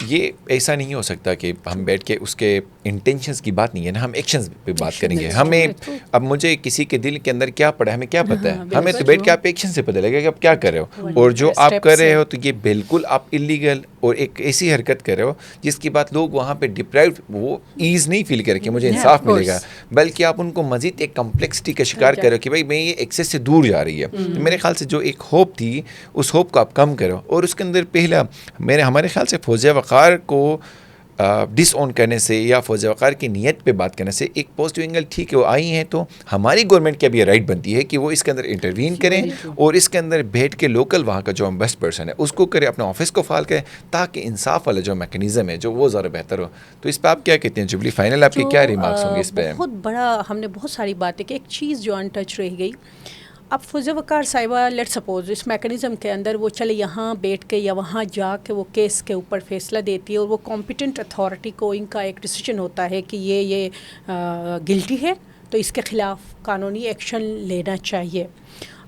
یہ ایسا نہیں ہو سکتا کہ ہم بیٹھ کے اس کے انٹینشنز کی بات نہیں ہے نا, ہم ایکشنز پہ بات کریں گے. ہمیں اب مجھے کسی کے دل کے اندر کیا پڑا ہے ہمیں کیا پتہ ہے, ہمیں تو بیٹھ کے آپ ایکشن سے پتہ لگے گا کہ آپ کیا کر رہے ہو, اور جو آپ کر رہے ہو تو یہ بالکل آپ انلیگل اور ایک ایسی حرکت کر رہے ہو جس کی بات لوگ وہاں پہ ڈپرائیوڈ وہ ایز نہیں فیل کریں کہ مجھے انصاف ملے گا, بلکہ آپ ان کو مزید ایک کمپلیکسٹی کا شکار کرو کہ بھائی میں یہ ایکسیس سے دور جا رہی ہے. میرے خیال سے جو ایک ہوپ تھی اس ہوپ کو آپ کم کرو, اور اس کے اندر پہلا ہمارے خیال سے فوزیہ وقار کو ڈس اون کرنے سے یا فوزیہ وقار کی نیت پہ بات کرنے سے ایک پازیٹیو اینگل ٹھیک ہے, وہ آئی ہیں تو ہماری گورنمنٹ کی اب یہ رائٹ بنتی ہے کہ وہ اس کے اندر انٹروین کریں اور اس کے اندر بیٹھ کے لوکل وہاں کا جو بیسٹ پرسن ہے اس کو کرے, اپنا آفس کو فعال کرے, تاکہ انصاف والا جو میکینزم ہے جو وہ زیادہ بہتر ہو. تو اس پہ آپ کیا کہتے ہیں جبلی, فائنل آپ کے کیا ریمارکس ہوں گے اس پہ؟ بہت بڑا ہم نے بہت ساری باتیں کہ ایک چیز جو ان ٹچ رہ گئی. اب فوزیہ وقار صاحبہ لیٹ سپوز اس میکینزم کے اندر وہ چلے یہاں بیٹھ کے یا وہاں جا کے وہ کیس کے اوپر فیصلہ دیتی ہے, اور وہ کمپیٹنٹ اتھارٹی کو ان کا ایک ڈیسیجن ہوتا ہے کہ یہ گلٹی ہے تو اس کے خلاف قانونی ایکشن لینا چاہیے.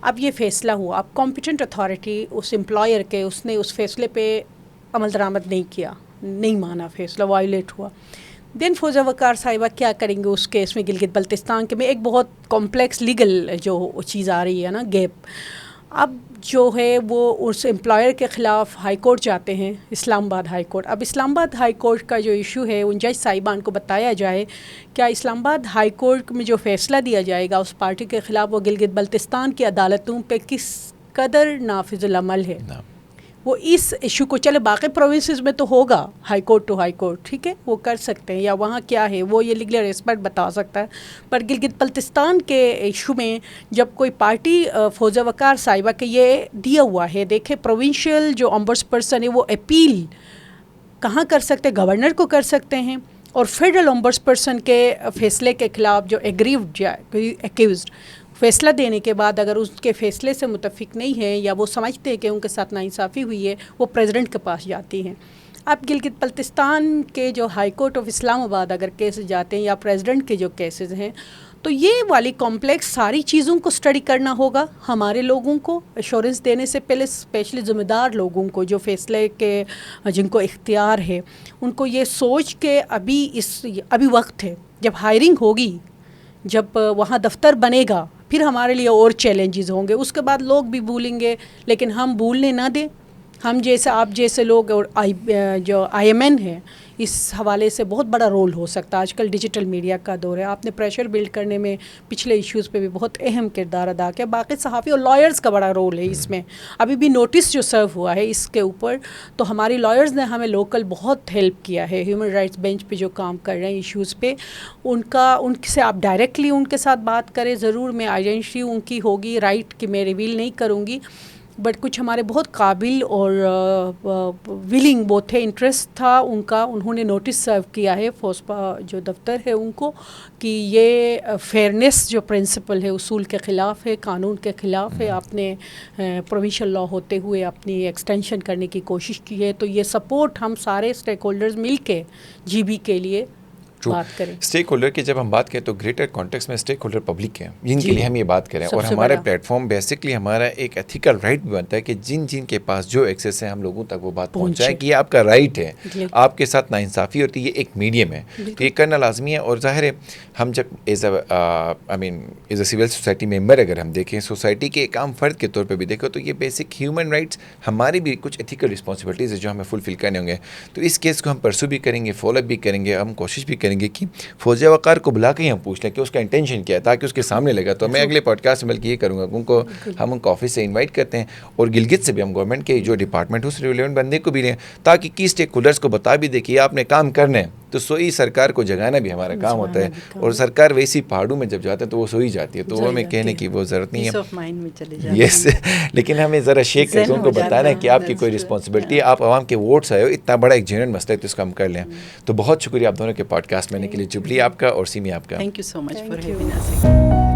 اب یہ فیصلہ ہوا, اب کمپیٹنٹ اتھارٹی اس امپلائر کے اس نے اس فیصلے پہ عمل درآمد نہیں کیا, نہیں مانا, فیصلہ وائلیٹ ہوا. دین فوزیہ وقار صاحبہ کیا کریں گے اس کیس میں گلگت بلتستان کے میں ایک بہت کمپلیکس لیگل جو چیز آ رہی ہے نا, گیپ. اب جو ہے وہ اس امپلائر کے خلاف ہائی کورٹ جاتے ہیں, اسلام آباد ہائی کورٹ. اب اسلام آباد ہائی کورٹ کا جو ایشو ہے ان جج صاحبان کو بتایا جائے کیا اسلام آباد ہائی کورٹ میں جو فیصلہ دیا جائے گا اس پارٹی کے خلاف وہ گلگت بلتستان کی عدالتوں پہ کس قدر نافذ العمل ہے. وہ اس ایشو کو چلے باقی پروونسز میں تو ہوگا high court to high court, ٹھیک ہے, وہ کر سکتے ہیں یا وہاں کیا ہے وہ یہ لیگل ایکسپرٹ بتا سکتا ہے. پر گلگت بلتستان کے ایشو میں جب کوئی پارٹی فوزیہ وقار صاحبہ کے یہ دیا ہوا ہے, دیکھیں پروونشل جو امبرس پرسن ہے وہ اپیل کہاں کر سکتے, گورنر کو کر سکتے ہیں, اور فیڈرل امبرس پرسن کے فیصلے کے خلاف جو ایگریوڈ ایکیوزڈ فیصلہ دینے کے بعد اگر اس کے فیصلے سے متفق نہیں ہے یا وہ سمجھتے ہیں کہ ان کے ساتھ ناانصافی ہوئی ہے, وہ پریزیڈنٹ کے پاس جاتی ہیں. اب گلگت بلتستان کے جو ہائی کورٹ آف اسلام آباد اگر کیس جاتے ہیں یا پریزیڈنٹ کے جو کیسز ہیں, تو یہ والی کمپلیکس ساری چیزوں کو اسٹڈی کرنا ہوگا ہمارے لوگوں کو ایشورنس دینے سے پہلے, اسپیشلی ذمہ دار لوگوں کو جو فیصلے کے جن کو اختیار ہے, ان کو یہ سوچ کے ابھی وقت ہے, جب ہائرنگ ہوگی, جب وہاں دفتر بنے گا, پھر ہمارے لیے اور چیلنجز ہوں گے. اس کے بعد لوگ بھی بھولیں گے, لیکن ہم بھولنے نہ دیں. ہم جیسے آپ جیسے لوگ اور جو IMN ہے اس حوالے سے بہت بڑا رول ہو سکتا ہے. آج کل ڈیجیٹل میڈیا کا دور ہے, آپ نے پریشر بلڈ کرنے میں پچھلے ایشوز پہ بھی بہت اہم کردار ادا کیا. باقی صحافی اور لائرز کا بڑا رول ہے اس میں. ابھی بھی نوٹس جو سرو ہوا ہے اس کے اوپر, تو ہماری لائرز نے ہمیں لوکل بہت ہیلپ کیا ہے. ہیومن رائٹس بینچ پہ جو کام کر رہے ہیں ایشوز پہ, ان سے آپ ڈائریکٹلی ان کے ساتھ بات کریں ضرور. میں آئیڈینٹی ان کی ہوگی رائٹ کہ میں ریویل نہیں کروں گی, بٹ کچھ ہمارے بہت قابل اور ولنگ وہ تھے, انٹرسٹ تھا ان کا. انہوں نے نوٹس سرو کیا ہے فوسپا جو دفتر ہے ان کو, کہ یہ فیئرنیس جو پرنسپل ہے اصول کے خلاف ہے, قانون کے خلاف ہے. آپ نے پروونشل لا ہوتے ہوئے اپنی ایکسٹینشن کرنے کی کوشش کی ہے. تو یہ سپورٹ ہم سارے اسٹیک ہولڈرز مل کے GB کے لیے بات کریں. اسٹیک ہولڈر کی جب ہم بات کریں تو گریٹر کانٹیکس میں اسٹیک ہولڈر پبلک ہیں جن کے لیے ہم یہ بات کریں, اور ہمارا پلیٹ فارم بیسکلی ہمارا ایک ایتھیکل رائٹ بھی بنتا ہے کہ جن کے پاس جو ایکسیس ہے ہم لوگوں تک وہ بات پہنچائیں کہ یہ آپ کا رائٹ ہے. آپ کے ساتھ ناانصافی ہوتی ہے, یہ ایک میڈیم ہے تو یہ کرنا لازمی ہے. اور ظاہر ہے ہم جب ایز اے سول سوسائٹی ممبر اگر ہم دیکھیں, سوسائٹی کے ایک عام فرد کے طور پہ بھی دیکھو تو یہ بیسک ہیومن رائٹس ہماری بھی کچھ ایتھیکل رسپانسبلٹیز ہے جو ہمیں فلفل کرنے ہوں گے. تو اس کیس کو ہم پرسو بھی کریں گے, فالو اپ بھی کریں گے. ہم کوشش بھی کریں گے کہ فوزیہ وقار کو بلا کے ہی ہم پوچھ لیں کہ اس کا انٹینشن کیا ہے تاکہ اس کے سامنے لگا. تو میں اگلے پوڈ کاسٹ میں بلکہ یہ کروں گا ہم ان کو آفس سے انوائٹ کرتے ہیں, اور گلگت سے بھی ہم گورنمنٹ کے جو ڈپارٹمنٹ اس ریلیونٹ بندے کو بھی لیں تاکہ کی اسٹیک ہولڈرس کو بتا بھی دے کہ آپ نے کام کرنا ہے. تو سوئی سرکار کو جگانا بھی ہمارا کام ہوتا ہے, اور سرکار ویسی پہاڑوں میں جب جاتا ہے تو وہ سوئی جاتی ہے, تو وہ ہمیں کہنے کی وہ ضرورت نہیں ہے. یس, لیکن ہمیں ذرا شیک کر کے ان کو بتانا ہے کہ آپ کی کوئی رسپانسبلٹی ہے, آپ عوام کے ووٹس آئے ہو, اتنا بڑا ایک جنرل مسئلہ ہے تو اس کو ہم کر لیں. تو بہت شکریہ آپ دونوں کے پوڈ کاسٹ میں آنے کے لیے, جبلی آپ کا اور سیمی آپ کا. Thank you so much for having us.